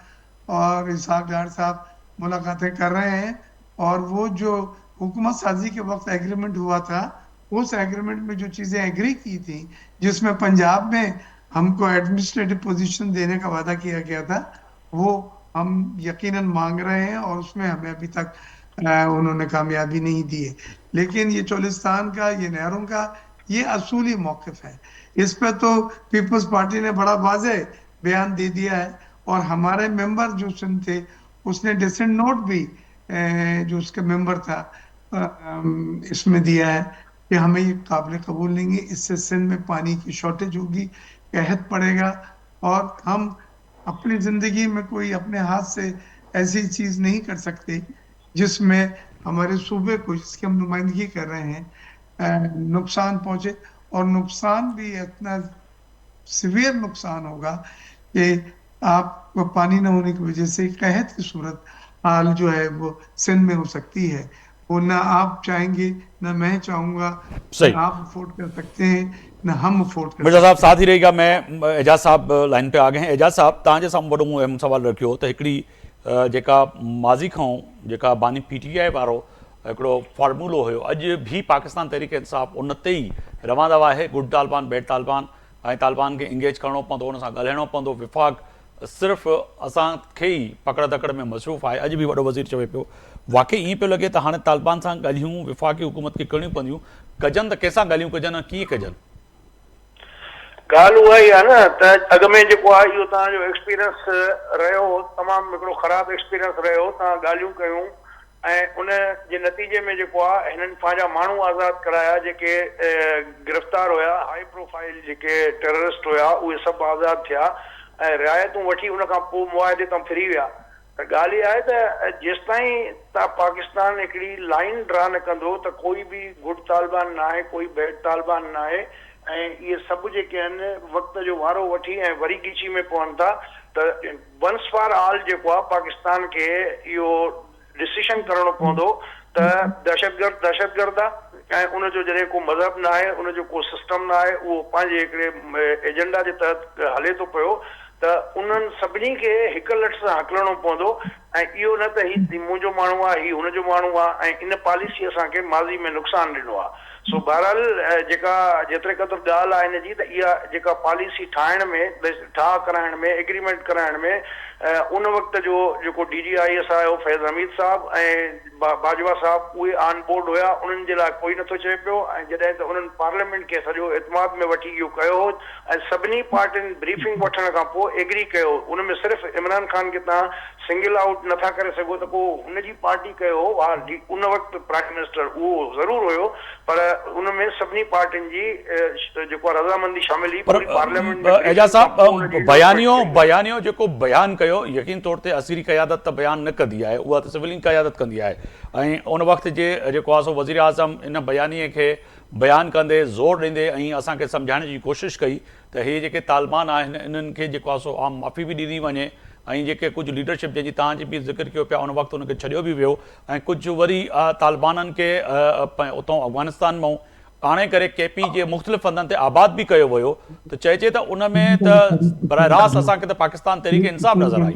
और इसहाक डार साहब मुलाकातें कर रहे हैं और वो जो हुकूमत साजी के वक्त एग्रीमेंट हुआ था, उस एग्रीमेंट में जो चीजें एग्री की थी, जिसमें पंजाब में हमको एडमिनिस्ट्रेटिव पोजीशन देने का वादा किया गया था, वो हम यकीनन मांग रहे हैं और उसमें हमें अभी तक उन्होंने कामयाबी नहीं दी है। लेकिन ये चोलिस्तान का, ये नहरों का, ये असूली मौक़िफ़ है। इस पे तो पीपल्स पार्टी ने बड़ा वाज़ेह बयान दे दिया है और हमारे मेंबर जो सिंध थे उसने डिसेंट नोट भी जो उसका मेंबर था इसमें दिया है कि हमें ये काबिल कबूल नहीं है, इससे सिंध में पानी की शॉर्टेज होगी, कहत पड़ेगा और हम अपनी जिंदगी में कोई अपने हाथ से ऐसी चीज नहीं कर सकते जिसमें हमारे सूबे को, जिसकी हम नुमाइंदगी कर रहे हैं, नुकसान पहुंचे। और नुकसान भी इतना सीवियर नुकसान होगा कि आपको पानी न होने की वजह से कहत की सूरत हाल जो है वो सिंध में हो सकती है। वो ना आप चाहेंगे, ना मैं चाहूंगा, ना आप अफोर्ड कर सकते हैं, ना हम अफोर्ड कर। मिर्जा साहब साथ ही रहेगा। मैं एजाज साहब लाइन पे आ गए हैं। एजाज साहब तव्हांजे साम्हूं वॾो अहम सवाल रखियो त हिकिड़ी जेका माज़ी खां जेका बानी PTI वारो हिकिड़ो फॉर्मूलो हुयो, अॼु भी पाकिस्तान तहरीक इंसाफ उन ते ई रवां आहे, गुड तालिबान बैड तालिबान, ऐं तालिबान खे इंगेज करिणो पवंदो, हुन सां ॻाल्हाइणो पवंदो। विफ़ाक़ सिर्फ़ु असांखे ई पकड़ दकड़ में मसरूफ़ आहे। अॼु बि वॾो वज़ीर चवे पियो, वाकई ईअं पियो लॻे त हाणे तालिबान सां ॻाल्हियूं विफ़ाक़ी हुकूमत खे करणियूं पवंदियूं। कजनि त कंहिंसां ॻाल्हियूं कजनि, कीअं कजनि? ॻाल्हि उहा ई आहे न त अॻ में जेको आहे इहो तव्हांजो एक्सपीरियंस रहियो, तमामु हिकिड़ो ख़राबु एक्सपीरियंस रहियो। तव्हां ॻाल्हियूं कयूं ऐं उन जे नतीजे में जेको आहे हिननि पंहिंजा माण्हू आज़ादु कराया, जेके गिरफ़्तार हुया, हाई प्रोफाइल जेके टेररिस्ट हुया, उहे सभु आज़ादु थिया ऐं रिआयतूं वठी उन खां पोइ मुआहदे तां फिरी विया। त ॻाल्हि इहा आहे त जेसिताईं तव्हां पाकिस्तान हिकिड़ी लाइन ड्रा न कंदो त कोई बि गुड तालिबान न आहे, कोई बैड तालिबान न आहे। ऐं इहे सभु जेके आहिनि वक़्त जो वारो वठी ऐं वरी ॻिची में पवनि था त वंस फॉर ऑल जेको आहे पाकिस्तान खे इहो डिसीशन करणो पवंदो त दहशतगर्द आहे ऐं उनजो जॾहिं को मज़हब न आहे, उनजो को सिस्टम न आहे, उहो पंहिंजे हिकिड़े एजेंडा जे तहत हले थो पियो, त उन्हनि सभिनी खे हिकु लठ सां हकलणो पवंदो। ऐं इहो न त ही मुंहिंजो माण्हू आहे, ही हुनजो माण्हू आहे, ऐं इन पॉलिसी असांखे माज़ी में नुक़सानु ॾिनो आहे। सो बहरहाल जेका जेतिरे क़दुरु ॻाल्हि आहे हिन जी, त इहा जेका पॉलिसी ठाहिण में, ठाह कराइण में, एग्रीमेंट कराइण में उन वक़्त जो जेको DGIS आयो फैज़ हमीद साहब ऐं बाजवा साहब, उहे ऑन बोर्ड हुया, उन्हनि जे लाइ कोई नथो चए पियो। ऐं जॾहिं त उन्हनि पार्लियामेंट खे सॼो एतमाद में वठी इहो कयो हो ऐं सभिनी पार्टियुनि ब्रीफिंग वठण खां पोइ एग्री कयो, उन में सिर्फ़ु इमरान ख़ान खे तव्हां सिंगल आउट नथा करे सघो त को हुनजी पार्टी कयो उन वक़्तु प्राइम मिनिस्टर उहो ज़रूर हुयो, पर उन में सभिनी पार्टियुनि जी जेको रज़ामंदी शामिल हुई। पर एजाज साहब बयानियो जेको बयान कयो यकीन तौर ते असीरी क़यादत त बयान न कंदी आहे, उहा त सिविलियन क़यादत कंदी आहे, ऐं उन वक़्त जे जेको आहे सो वज़ीर आज़म इन बयानीअ खे बयान कंदे ज़ोर ॾींदे ऐं असांखे सम्झाइण जी कोशिशि कई त हे जेके तालिबान आहिनि इन्हनि खे जेको आहे सो आम माफ़ी बि ॾिनी वञे, ऐं जेके कुझु लीडरशिप जंहिंजी तव्हांजी बि ज़िक्र कयो पिया उन वक़्तु उनखे छॾियो बि वियो, ऐं कुझु वरी तालिबाननि खे उतां अफ़गानिस्तान मां आणे करे केपी जे मुख़्तलिफ़ हंधनि ते आबाद बि कयो वियो, त चइजे त उन में त बराह रास्त असांखे त पाकिस्तान तहरीक इंसाफ़ नज़र आई।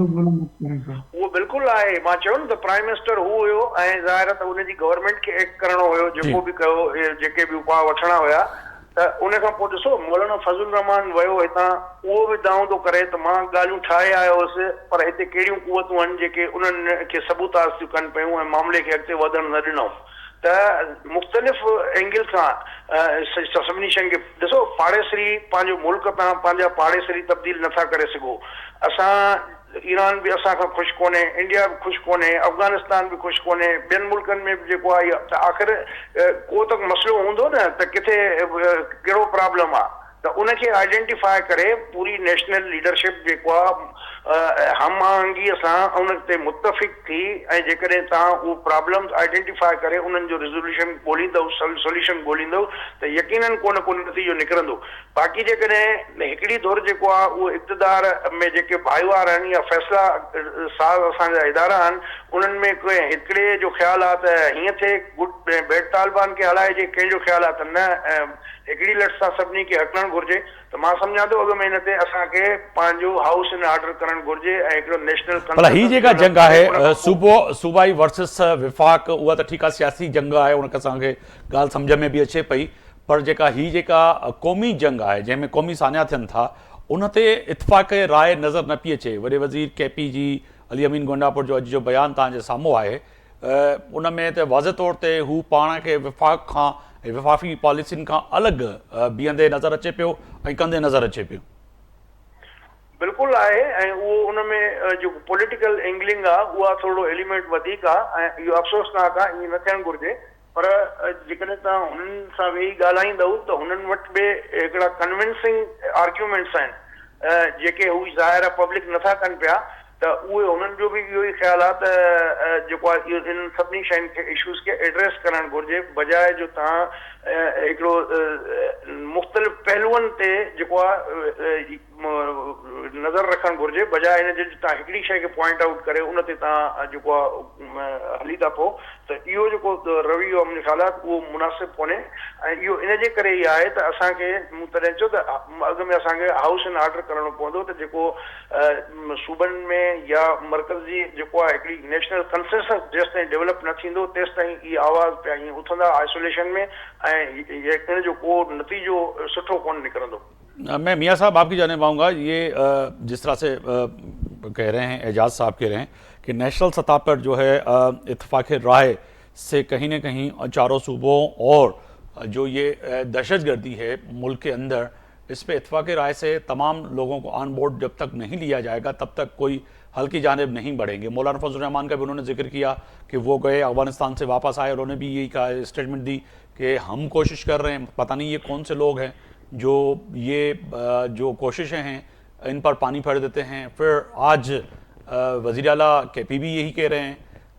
उहो बिल्कुलु आहे, मां चयो न त प्राइम मिनिस्टर हू हुयो ऐं ज़ाहिर त उनजी गवर्नमेंट खे एक्ट करणो हुयो, जेको बि कयो जेके बि उपाउ वठणा हुया। त उन खां पोइ ॾिसो मौलाना फज़लुर रहमान वियो हितां, उहो बि दावो थो करे त मां ॻाल्हियूं ठाहे आयो हुउसि, पर हिते कहिड़ियूं क़ुवतूं आहिनि जेके उन्हनि खे सबूताज़ थियूं कनि पियूं ऐं मामले खे अॻिते वधण न ॾिनो। त मुख़्तलिफ़ एंगल खां सभिनी शयुनि खे ॾिसो, पाड़ेसरी पंहिंजो मुल्क तव्हां पंहिंजा पाड़ेसरी तब्दील नथा करे सघो। असां ईरान बि असां खां ख़ुशि कोन्हे, इंडिया बि ख़ुशि कोन्हे, अफ़गानिस्तान बि ख़ुशि कोन्हे, ॿियनि मुल्कनि में बि जेको आहे त आख़िर को त मसइलो हूंदो न त किथे कहिड़ो प्रॉब्लम आहे, त उनखे आइडेंटिफाई करे पूरी नेशनल लीडरशिप जेको आहे हम आहंगीअ सां उन ते मुतफ़िक़ थी, ऐं जेकॾहिं तव्हां उहो प्रॉब्लम्स आइडेंटिफाई करे उन्हनि जो रिज़ोल्यूशन ॻोल्हींदव, सोल्यूशन ॻोल्हींदव, त यकीनन को न को नतीजो निकिरंदो। बाक़ी जेकॾहिं हिकिड़ी धुर जेको आहे उहो इक़्तिदार में जेके भाईवार आहिनि या फ़ैसिला साज़ असांजा इदारा आहिनि, उन्हनि में कोई हिकिड़े जो ख़्यालु आहे त हीअं थिए गुड बेड तालिबान खे हलाइजे, कंहिंजो ख़्यालु आहे त न हिकिड़ी लट सां सभिनी खे हटणु घुरिजे। त मां सम्झां थो अॻु में हिन ते असांखे पंहिंजो हाउस इन ऑर्डर करणु घुरिजे ऐं हिकिड़ो नेशनल भला ही जेका जंग आहे सूबाई वर्सिस विफ़ाक़, उहा त ठीकु आहे सियासी जंग आहे, उनखे असांखे ॻाल्हि सम्झ में बि अचे पई, पर जेका क़ौमी जंग आहे जंहिंमें क़ौमी सान्या थियनि था उन ते इतफ़ाक़ राय नज़र न पई अचे। वॾे वज़ीर केपी जी अली अमीन गोंडापुर जो अॼु जो बयानु तव्हांजे साम्हूं आहे, उन में त वाज़े तौर ते हू पाण खे विफ़ाक़ खां विफ़ाक़ी पॉलिसियुनि खां अलॻि बीहंदे नज़र अचे पियो ऐं कंदे नज़र अचे पियो। बिल्कुलु आहे, ऐं उहो उन में जेको पॉलिटिकल एंगलिंग आहे उहा थोरो एलिमेंट वधीक आहे, ऐं इहो अफ़सोसनाक आहे, ईअं न थियणु घुरिजे। पर जेकॾहिं तव्हां हुननि सां वेही ॻाल्हाईंदव त हुननि वटि बि हिकिड़ा कन्विंसिंग आर्ग्यूमेंट्स आहिनि जेके हू ज़ाहिर पब्लिक नथा कनि पिया, त उहे हुननि जो बि इहो ई ख़्यालु आहे त जेको आहे इहो इन्हनि सभिनी शयुनि खे इशूज़ खे एड्रेस करणु घुरिजे, बजाए जो तव्हां हिकिड़ो मुख़्तलिफ़ पहलुअनि ते जेको आहे नज़र रखणु घुरिजे, बजाए हिन जे तव्हां हिकिड़ी शइ खे पॉइंट आउट करे उन ते तव्हां जेको आहे हली था पोइ, त इहो जेको रवैयो मुंहिंजे ख़्याल आहे उहो मुनासिबु कोन्हे। ऐं इहो इन जे करे ई आहे त असांखे मूं तॾहिं चयो त अॻु में असांखे हाउस इन ऑर्डर करणो पवंदो, त जेको सूबनि में या मर्कज़ी जेको आहे हिकिड़ी नेशनल कंसेंसस जेसि ताईं डेवलप न थींदो तेसि ताईं इहा आवाज़ पिया ईअं उथंदा आइसोलेशन में, ऐं इन जो को नतीजो सुठो कोन निकिरंदो। मैं मियाँ साहब आपकी जानिब आऊँगा, ये जिस तरह से कह रहे हैं, एजाज साहब कह रहे हैं कि नेशनल सतह पर जो है इत्तेफाक राय से कहीं न कहीं चारों सूबों और जो ये दहशतगर्दी है मुल्क के अंदर, इस पर इत्तेफाक राय से तमाम लोगों को ऑन बोर्ड जब तक नहीं लिया जाएगा तब तक कोई हल की जानिब नहीं बढ़ेंगे। मौलाना फजल रहमान का भी उन्होंने जिक्र किया कि वो गए अफगानिस्तान से वापस आए, उन्होंने भी यही कहा, स्टेटमेंट दी कि हम कोशिश कर रहे हैं, पता नहीं ये कौन से लोग हैं जो ये जो कोशिशें हैं इन पर पानी फेर देते हैं। फिर आज वज़ीर आला केपी भी यही कह रहे हैं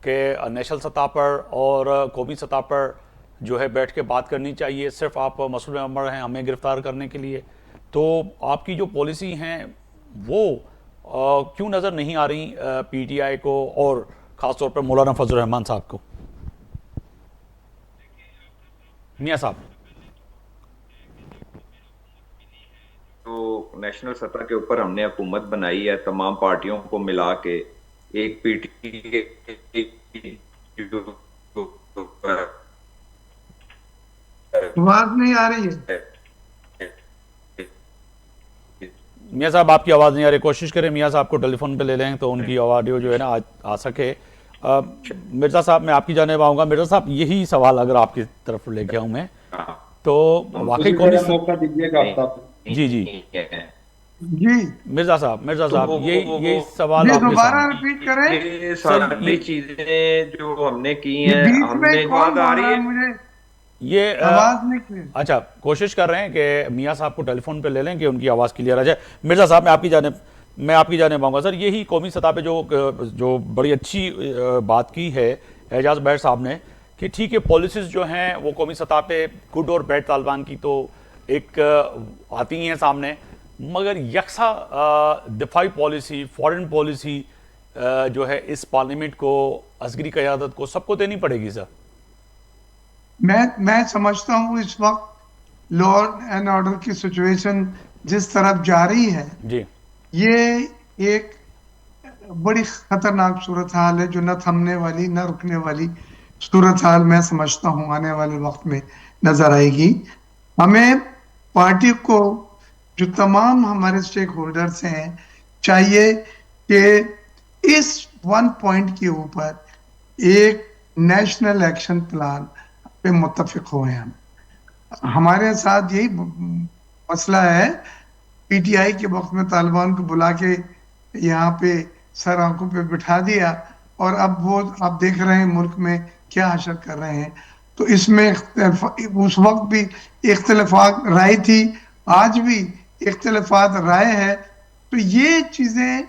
कि नेशनल सतह पर और कौमी सतह पर जो है बैठ के बात करनी चाहिए, सिर्फ आप मसूल अमर हैं हमें गिरफ्तार करने के लिए। तो आपकी जो पॉलिसी हैं वो क्यों नज़र नहीं आ रही पीटीआई को और ख़ास तौर पर मौलाना फजल रहमान साहब को? मियाँ साहब, तो नेशनल सतह के ऊपर हमने हुकूमत बनाई है, तमाम पार्टियों को मिला के एक आवाज नहीं आ रही है। मियाँ साहब आपकी आवाज़ नहीं आ रही, कोशिश करें मियाँ साहब को टेलीफोन पे ले लें तो उनकी ऑडियो जो है ना आ सके। मिर्ज़ा साहब मैं आपकी जानिब आऊँगा। मिर्ज़ा साहब यही सवाल अगर आपकी तरफ लेके आऊँ मैं, तो वाकई कौमी मौका दीजिएगा। जी जी जी मिर्जा साहब यही सवाल जी, आपके दोबारा सामने। रिपीट करें। ये सर, सारी चीजें जो हमने की ये हैं, बीच हमने में कौन आवाज आ बोल रही रहा है? है? मुझे ये आवाज नहीं क्लियर। अच्छा, कोशिश कर रहे हैं कि मियाँ साहब को टेलीफोन पे ले लें कि उनकी आवाज़ क्लियर आ जाए। मिर्जा साहब, मैं आपकी जाने पाऊंगा सर। यही कौमी सतह पे जो बड़ी अच्छी बात की है एजाज बैर साहब ने कि ठीक है, पॉलिसीज़ जो हैं वो कौमी सतह पे गुड और बैड तालिबान की तो एक आती हैं सामने, मगर यकसा दिफाई पॉलिसी, फॉरेन पॉलिसी जो है इस पार्लियामेंट को, असगरी क़यादत को, सबको देनी पड़ेगी सर। मैं समझता हूँ इस वक्त लॉ एंड ऑर्डर की सिचुएशन जिस तरफ जा रही है, जी ये एक बड़ी खतरनाक सूरत हाल है जो न थमने वाली न रुकने वाली सूरत हाल मैं समझता हूँ आने वाले वक्त में नजर आएगी। हमें पार्टी को, जो तमाम हमारे स्टेक होल्डर्स हैं, चाहिए कि इस वन पॉइंट के ऊपर एक नेशनल एक्शन प्लान पे मुत्तफिक हुए हम। हमारे साथ यही मसला है। पीटीआई के वक्त में तालिबान को बुला के यहाँ पे सर आंखों पे बिठा दिया और अब वो आप देख रहे हैं मुल्क में क्या हशर कर रहे हैं। तो इसमें उस वक्त भी इख्तिलाफात राय थी, आज भी इख्तिलाफात राय है। तो ये चीजें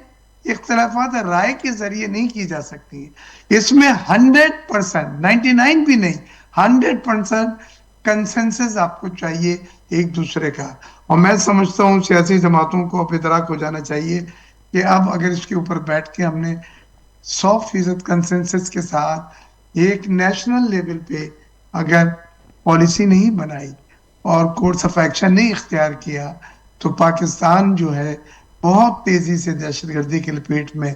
इख्तिलाफात राय के जरिए नहीं की जा सकती। इसमें 100%, 99 भी नहीं, 100% कंसेंसस आपको चाहिए एक दूसरे का। और मैं समझता हूँ सियासी जमातों को अब इदराक हो जाना चाहिए कि अब अगर इसके ऊपर बैठ के हमने 100% कंसेंसस के साथ एक नेशनल लेवल पे अगर पॉलिसी नहीं बनाई और कोर्स ऑफ एक्शन नहीं इख्तियार किया, तो पाकिस्तान जो है बहुत तेजी से दहशतगर्दी की लपेट में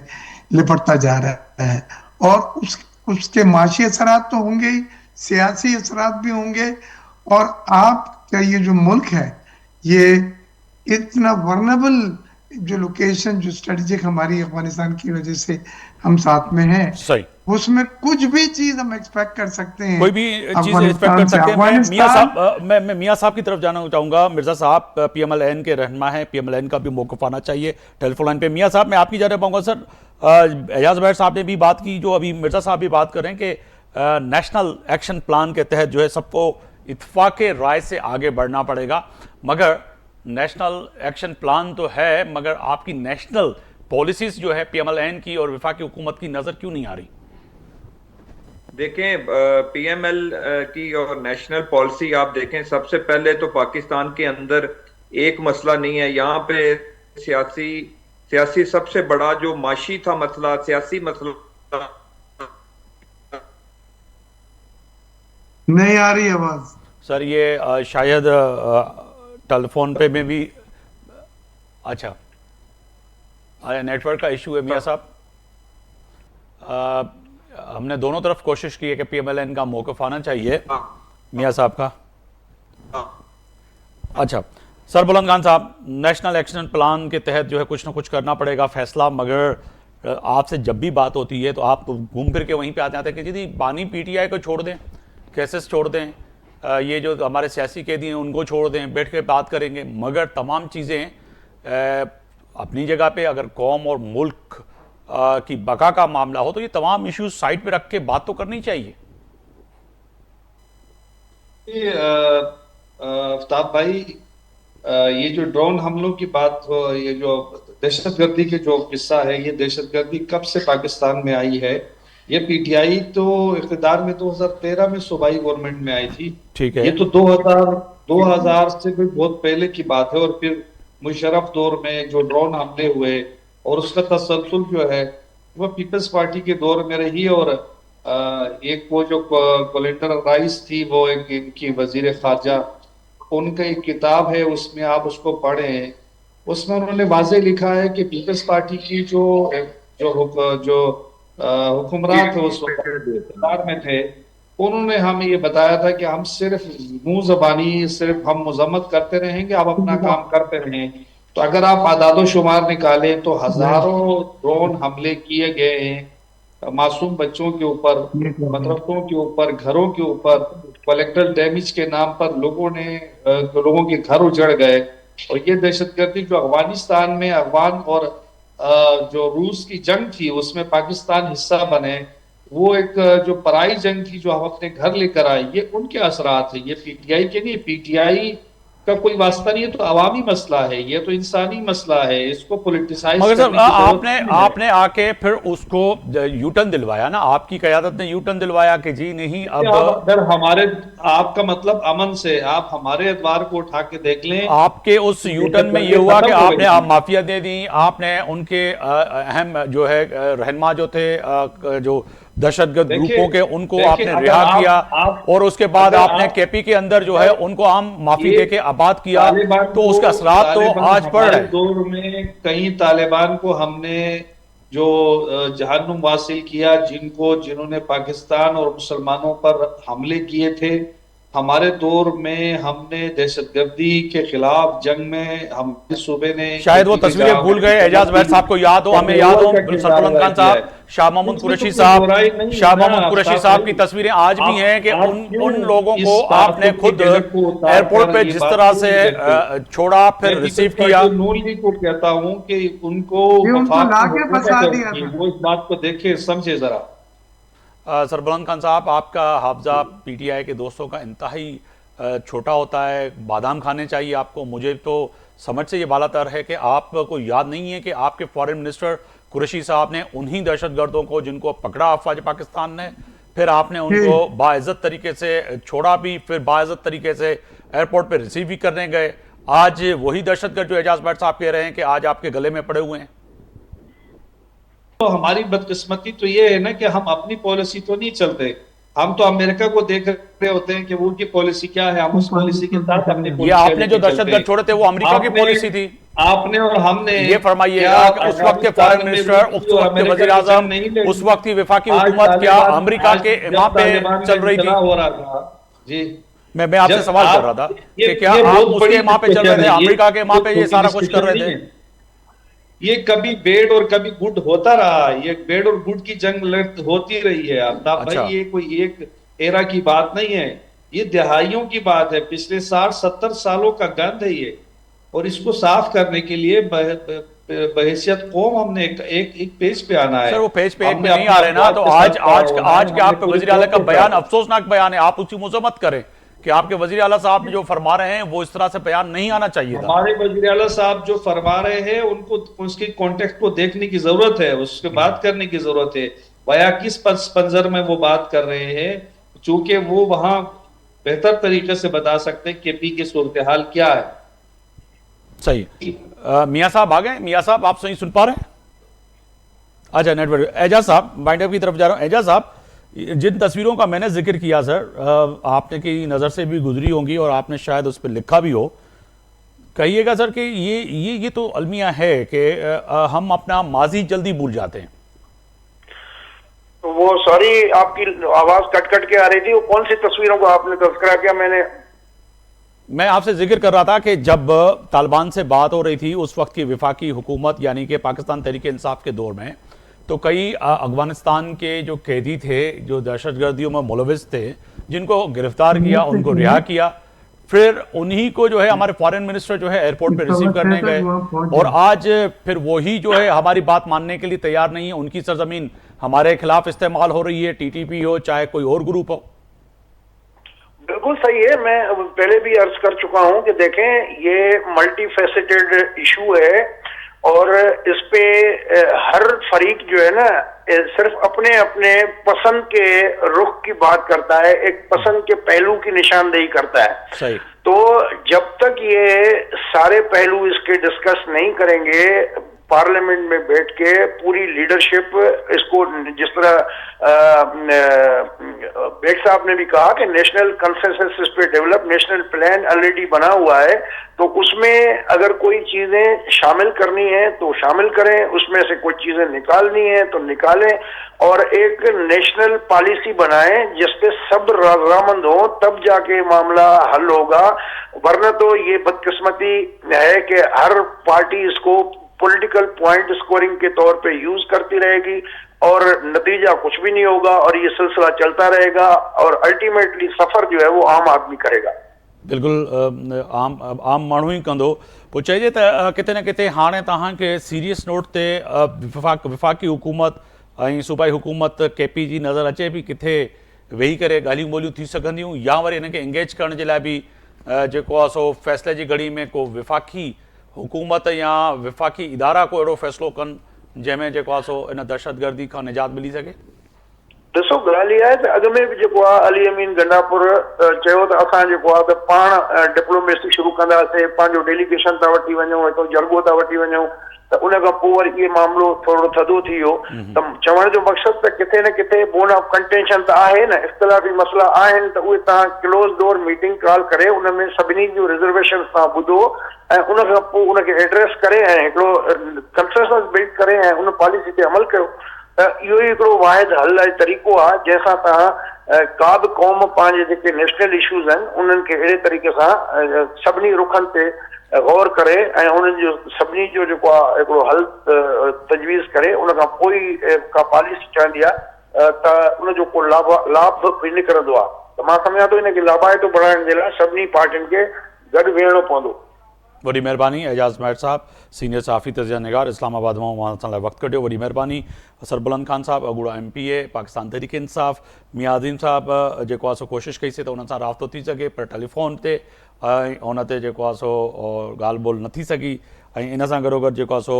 लिपटता जा रहा है। और उसके माशी असरात तो होंगे ही, सियासी असरात भी होंगे। और आपका ये जो मुल्क है, ये इतना वर्नेबल जो लोकेशन, जो स्ट्रेटेजिक हमारी अफगानिस्तान की वजह से हम साथ में हैं, सही, उसमें कुछ भी चीज हम एक्सपेक्ट कर सकते हैं, कोई भी चीज एक्सपेक्ट कर सकते हैं। मैं मियाँ साहब की तरफ जाना चाहूंगा। मिर्जा साहब पीएमएलएन के रहनुमा हैं, पीएमएलएन का भी मौक़िफ़ आना चाहिए टेलीफोन लाइन पे। मियाँ साहब, मैं आपकी जाने पाऊंगा सर। एजाज बैर साहब ने भी बात की, जो अभी मिर्जा साहब भी बात कर रहे हैं कि नेशनल एक्शन प्लान के तहत जो है सबको इत्तेफाक राय से आगे बढ़ना पड़ेगा। मगर नेशनल एक्शन प्लान तो है, मगर आपकी नेशनल पॉलिसीज जो है पीएमएलएन की और वफाकी हुकूमत की नजर क्यों नहीं आ रही? देखें, पीएमएल की और नेशनल पॉलिसी आप देखें, सबसे पहले तो पाकिस्तान के अंदर एक मसला नहीं है। यहाँ पे सियासी सबसे बड़ा जो माशी था मसला, सियासी मसला नहीं आ रही आवाज सर। ये शायद टेलीफोन पे में भी अच्छा नेटवर्क का इशू है। मियाँ साहब, हमने दोनों तरफ कोशिश की है कि पीएमएलएन का मौक़िफ़ आना चाहिए मियाँ साहब का। अच्छा सर, बुलंद खान साहब, नेशनल एक्शन प्लान के तहत जो है कुछ ना कुछ करना पड़ेगा फैसला, मगर आपसे जब भी बात होती है तो आप घूम फिर के वहीं पे आते हैं कि जी बानी पीटीआई को छोड़ दें, केसेस छोड़ दें, ये जो हमारे सियासी कैदी हैं उनको छोड़ दें, बैठ के बात करेंगे। मगर तमाम चीज़ें अपनी जगह पे, अगर कौम और मुल्क की बका का मामला हो तो ये तमाम इश्यूज साइड पे रख के बात तो करनी चाहिए। आफ्ताब भाई, ये जो ड्रोन हमलों की बात हो, ये जो दहशतगर्दी के जो किस्सा है, ये दहशतगर्दी कब से पाकिस्तान में आई है? ये पीटीआई तो इख्तिदार में 2013 में सूबाई गवर्नमेंट में आई थी। ठीक है, ये तो 2000 से भी बहुत पहले की बात है। और फिर मुशर्रफ दौर में जो ड्रोन हमले हुए और उसका तसलसल जो है वो पीपल्स पार्टी के दौर में रही। और एक वो जो कोलेंडर राइस थी, वो एक इनकी वजीर खारजा, उनका एक किताब है, उसमें आप उसको पढ़ें। उसमें उन्होंने वाज़े लिखा है कि पीपल्स पार्टी की जो हुक्मरान थे उस वक्त में थे, उन्होंने हमें ये बताया था कि हम सिर्फ मुंह जबानी सिर्फ हम मजम्मत करते रहेंगे, आप अपना काम करते रहें। तो अगर आप आदादो शुमार निकालें तो हजारों ड्रोन हमले किए गए हैं मासूम बच्चों के ऊपर, मदरसों के ऊपर, घरों के ऊपर। कोलेक्टर डैमेज के नाम पर लोगों के घर उजड़ गए। اور یہ دہشت گردی جو افغانستان میں افغان اور جو روس کی جنگ تھی اس میں پاکستان حصہ بنے، وہ ایک جو پرائی جنگ تھی جو ہم اپنے گھر لے کر آئے، یہ ان کے اثرات ہیں، یہ پی ٹی آئی کے نہیں. پی ٹی آئی کا کوئی واسطہ نہیں ہے، تو عوامی مسئلہ ہے، یہ تو انسانی مسئلہ ہے، اس کو پولیٹیسائز مگر کرنے سر کی ضرورت نہیں ہے. آپ نے آ کے پھر اس کو یو ٹرن دلوایا نا، آپ کی قیادت نے یو ٹرن دلوایا کہ جی نہیں اب اگر آپ کا مطلب امن سے، آپ ہمارے ادوار کو اٹھا کے دیکھ لیں. آپ کے اس یو ٹرن میں یہ ہوا کہ آپ نے معافیت دے دی، آپ نے ان کے اہم جو ہے رہنما جو تھے جو دہشت گرد گروپوں کے، ان کو آپ نے رہا کیا، اور اس کے بعد آپ نے کے پی کے اندر جو ہے ان کو ہم معافی دے کے آباد کیا، تو اس کا اثرات تو آج پڑ رہے ہیں. دور میں کئی طالبان کو ہم نے جو جہنم واصل کیا، جنہوں نے پاکستان اور مسلمانوں پر حملے کیے تھے. ہمارے دور میں ہم نے دہشت گردی کے خلاف جنگ میں ہمارے صوبے نے، شاید وہ تصویریں بھول گئے اعجاز بہر صاحب کو یاد ہو، ہمیں یاد ہو سربلند خان صاحب، شاہ محمود قریشی صاحب کی تصویریں آج بھی ہیں کہ ان لوگوں کو آپ نے خود ایئرپورٹ پہ جس طرح سے چھوڑا پھر ریسیو کیا. نون لیگ کو کہتا ہوں کہ ان کو وہ اس بات کو دیکھے سمجھے ذرا. سربلند خان صاحب، آپ کا حافظہ پی ٹی آئی کے دوستوں کا انتہائی چھوٹا ہوتا ہے، بادام کھانے چاہیے آپ کو. مجھے تو سمجھ سے یہ بالا تر ہے کہ آپ کو یاد نہیں ہے کہ آپ کے فارن منسٹر قریشی صاحب نے انہی دہشت گردوں کو جن کو پکڑا افواج پاکستان نے، پھر آپ نے ان کو باعزت طریقے سے چھوڑا بھی، پھر باعزت طریقے سے ایئرپورٹ پہ ریسیو بھی کرنے گئے. آج وہی دہشت گرد جو اعجاز بٹ صاحب کہہ رہے ہیں کہ آج آپ کے گلے میں پڑے ہوئے ہیں. تو ہماری بدقسمتی تو یہ ہے نا کہ ہم اپنی پالیسی تو نہیں چلتے، ہم تو امریکہ کو دیکھ رہے ہوتے ہیں کہ وہ کی پالیسی کیا ہے، ہم اس پالیسی کے ساتھ اپنی پالیسی. یہ آپ نے جو دہشت گرد چھوڑے تھے وہ امریکہ کی پالیسی تھی. آپ نے اور ہم نے یہ فرمائیے گا کہ اس وقت کے فارن منسٹر، اس وقت کے وزیر اعظم، اس وقت کی وفاقی حکومت کیا امریکہ کے امام پہ چل رہی تھی؟ جی میں آپ سے سوال کر رہا تھا کہ کیا آپ اس کے امام پہ چل رہے تھے، امریکہ کے امام پہ یہ سارا کچھ کر رہے تھے؟ یہ کبھی بیڈ اور کبھی گڈ ہوتا رہا، یہ بیڈ اور گڈ کی جنگ ہوتی رہی ہے آفتاب بھائی. یہ کوئی ایک ایرا کی بات نہیں ہے، یہ دہائیوں کی بات ہے، پچھلے 60-70 سالوں کا گند ہے یہ. اور اس کو صاف کرنے کے لیے بحیثیت قوم ہم نے ایک پیج پہ آنا ہے. سر وہ پیج پہ ایک میں نہیں آ رہے نا، تو آج کے آپ کے وزیر اعلیٰ کا بیان افسوسناک بیان ہے، آپ اس کی مذمت کریں کہ آپ کے وزیر اعلیٰ صاحب نے جو فرما رہے ہیں وہ اس طرح سے بیان نہیں آنا چاہیے تھا. ہمارے وزیر اعلیٰ صاحب جو فرما رہے ہیں ان کو اس کی کانٹیکٹ کو دیکھنے کی ضرورت ہے، اس کے بات کرنے کی ضرورت ہے، ویا کس منظر میں وہ بات کر رہے ہیں، چونکہ وہ وہاں بہتر طریقے سے بتا سکتے ہیں کہ پی کی صورتحال کیا ہے. صحیح. میاں صاحب آ گئے؟ میاں صاحب آپ صحیح سن پا رہے ہیں؟ اچھا نیٹ ورک. اعجاز صاحب بائنڈ اپ کی طرف جا رہا ہوں. اعجاز صاحب، جن تصویروں کا میں نے ذکر کیا سر، آپ نے کی نظر سے بھی گزری ہوں گی اور آپ نے شاید اس پہ لکھا بھی ہو، کہیے گا سر کہ یہ تو المیہ ہے کہ ہم اپنا ماضی جلدی بھول جاتے ہیں. وہ سوری آپ کی آواز کٹ کے آ رہی تھی، وہ کون سی تصویروں کو آپ نے تذکرہ کیا؟ میں آپ سے ذکر کر رہا تھا کہ جب طالبان سے بات ہو رہی تھی اس وقت کی وفاقی حکومت یعنی کہ پاکستان تحریک انصاف کے دور میں، تو کئی افغانستان کے جو قیدی تھے جو دہشت گردیوں میں ملوث تھے، جن کو گرفتار کیا، ان کو رہا کیا، پھر انہی کو جو ہے ہمارے فارن منسٹر جو ہے ایئرپورٹ پہ ریسیو کرنے گئے، اور آج پھر وہی جو ہے ہماری بات ماننے کے لیے تیار نہیں ہے. ان کی سرزمین ہمارے خلاف استعمال ہو رہی ہے، ٹی ٹی پی ہو چاہے کوئی اور گروپ ہو. بالکل صحیح ہے. میں پہلے بھی عرض کر چکا ہوں کہ دیکھیں یہ ملٹی فیسٹڈ ایشو ہے، اور اس پہ ہر فریق جو ہے نا صرف اپنے پسند کے رخ کی بات کرتا ہے، ایک پسند کے پہلو کی نشاندہی کرتا ہے. صحیح. تو جب تک یہ سارے پہلو اس کے ڈسکس نہیں کریں گے پارلیمنٹ میں بیٹھ کے، پوری لیڈرشپ اس کو، جس طرح بیگ صاحب نے بھی کہا کہ نیشنل کنسنسس اس پہ ڈیولپ، نیشنل پلان آلریڈی بنا ہوا ہے، تو اس میں اگر کوئی چیزیں شامل کرنی ہیں تو شامل کریں، اس میں سے کوئی چیزیں نکالنی ہیں تو نکالیں، اور ایک نیشنل پالیسی بنائیں جس پہ سب رضامند ہوں، تب جا کے معاملہ حل ہوگا. ورنہ تو یہ بدقسمتی ہے کہ ہر پارٹی اس کو پولیٹیکل پوائنٹ سکورنگ کے طور پہ یوز کرتی رہے گی، اور نتیجہ کچھ بھی نہیں ہوگا، اور یہ سلسلہ چلتا رہے گا، اور الٹیمیٹلی سفر جو ہے وہ عام آدمی کرے گا. बिल्कुलु आम माण्हू ई कंदो। पोइ चइजे त किथे न किथे हाणे तव्हांखे सीरियस नोट ते विफ़ाक़ी हुकूमत ऐं सूबाई हुकूमत केपी जी नज़र अचे पई किथे वेही करे ॻाल्हियूं ॿोलियूं थी सघंदियूं, या वरी हिनखे एंगेज करण जे लाइ बि जेको आहे सो फ़ैसिले जी घड़ी में को विफ़ाक़ी हुकूमत या विफ़ाक़ी इदारा को अहिड़ो फ़ैसिलो कनि जंहिंमें जेको आहे सो इन दहशतगर्दी खां निजात मिली सघे? ॾिसो ॻाल्हि इहा आहे त अॻु में बि जेको आहे अली अमीन गंडापुर चयो त असां जेको आहे त पाण डिप्लोमेसी शुरू कंदासीं, पंहिंजो डेलीगेशन था वठी वञूं, हिकु जरगो था वठी वञूं, त उन खां पोइ वरी इहो मामिलो थोरो थधो थी वियो। त चवण जो मक़सदु त किथे न किथे बोन ऑफ कंटेंशन त आहे न, इख़्तिलाफ़ी मसइला आहिनि, त उहे तव्हां क्लोज़ डोर मीटिंग कॉल करे उन में सभिनी जूं रिज़र्वेशन तव्हां ॿुधो ऐं उन खां पोइ उनखे एड्रेस करे ऐं हिकिड़ो कंसेंसस बिल्ड करे ऐं उन पॉलिसी ते अमल कयो। त इहो ई हिकिड़ो वाहिद हल ऐं तरीक़ो आहे जंहिंसां तव्हां का बि क़ौम पंहिंजे जेके नेशनल इशूज़ आहिनि उन्हनि खे अहिड़े तरीक़े सां सभिनी रुखनि ते गौर करे ऐं उन्हनि जो सभिनी जो जेको आहे हिकिड़ो हल तजवीज़ करे उन खां पोइ का पॉलिसी ठहंदी आहे त उनजो को लाभ बि निकिरंदो आहे। त मां सम्झां थो हिनखे लाभाइतो बढ़ाइण जे लाइ सभिनी पार्टियुनि खे गॾु वेहणो पवंदो। वॾी महिरबानी एजाज़ महर साहब, सीनियर सहाफ़ी तज़िया निगार, इस्लामाबाद मां असां लाइ वक़्तु कढियो, वॾी महिरबानी। सरबुलंद खान साहब, अगूड़ा MPA, पाकिस्तान तहरीक इंसाफ़, मियां अज़ीम साहब जेको आहे सो कोशिशि कईसीं त उन्हनि सां राब्तो थी सघे पर टेलीफोन ते ऐं उन ते जेको आहे सो ॻाल्हि ॿोल न थी सघी। ऐं इन सां गॾोगॾु जेको आहे सो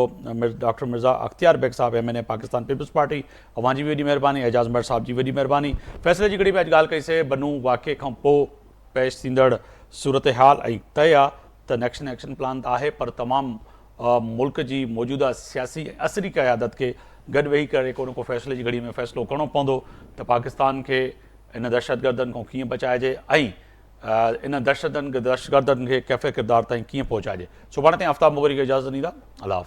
डॉक्टर मिर्ज़ा अख्तियार बेग साहब MNA पाकिस्तान पीपल्स पार्टी, अवां जी वॾी महिरबानी, एजाज़ महर साहब जी वॾी महिरबानी। फ़ैसिले जी घड़ी में अॼु ॻाल्हि कईसीं बनू वाक़िए खां पोइ पेश थींदड़ सूरत हाल ऐं तय आहे त नेक्शन एक्शन प्लान त आहे पर तमामु मुल्क जी मौजूदा सियासी ऐं असरी क़यादत खे गॾु वेही करे को न को फ़ैसिले जी घड़ी में फ़ैसिलो करिणो पवंदो त पाकिस्तान खे इन दहशतगर्दनि खां कीअं बचाइजे ऐं इन दहशतगर्दनि खे कैफ़े किरदार ताईं कीअं पहुचाइजे। सुभाणे ताईं आफ्ताब मोगरी खे इजाज़त ॾींदा। अल्लाह हाफ़िज़।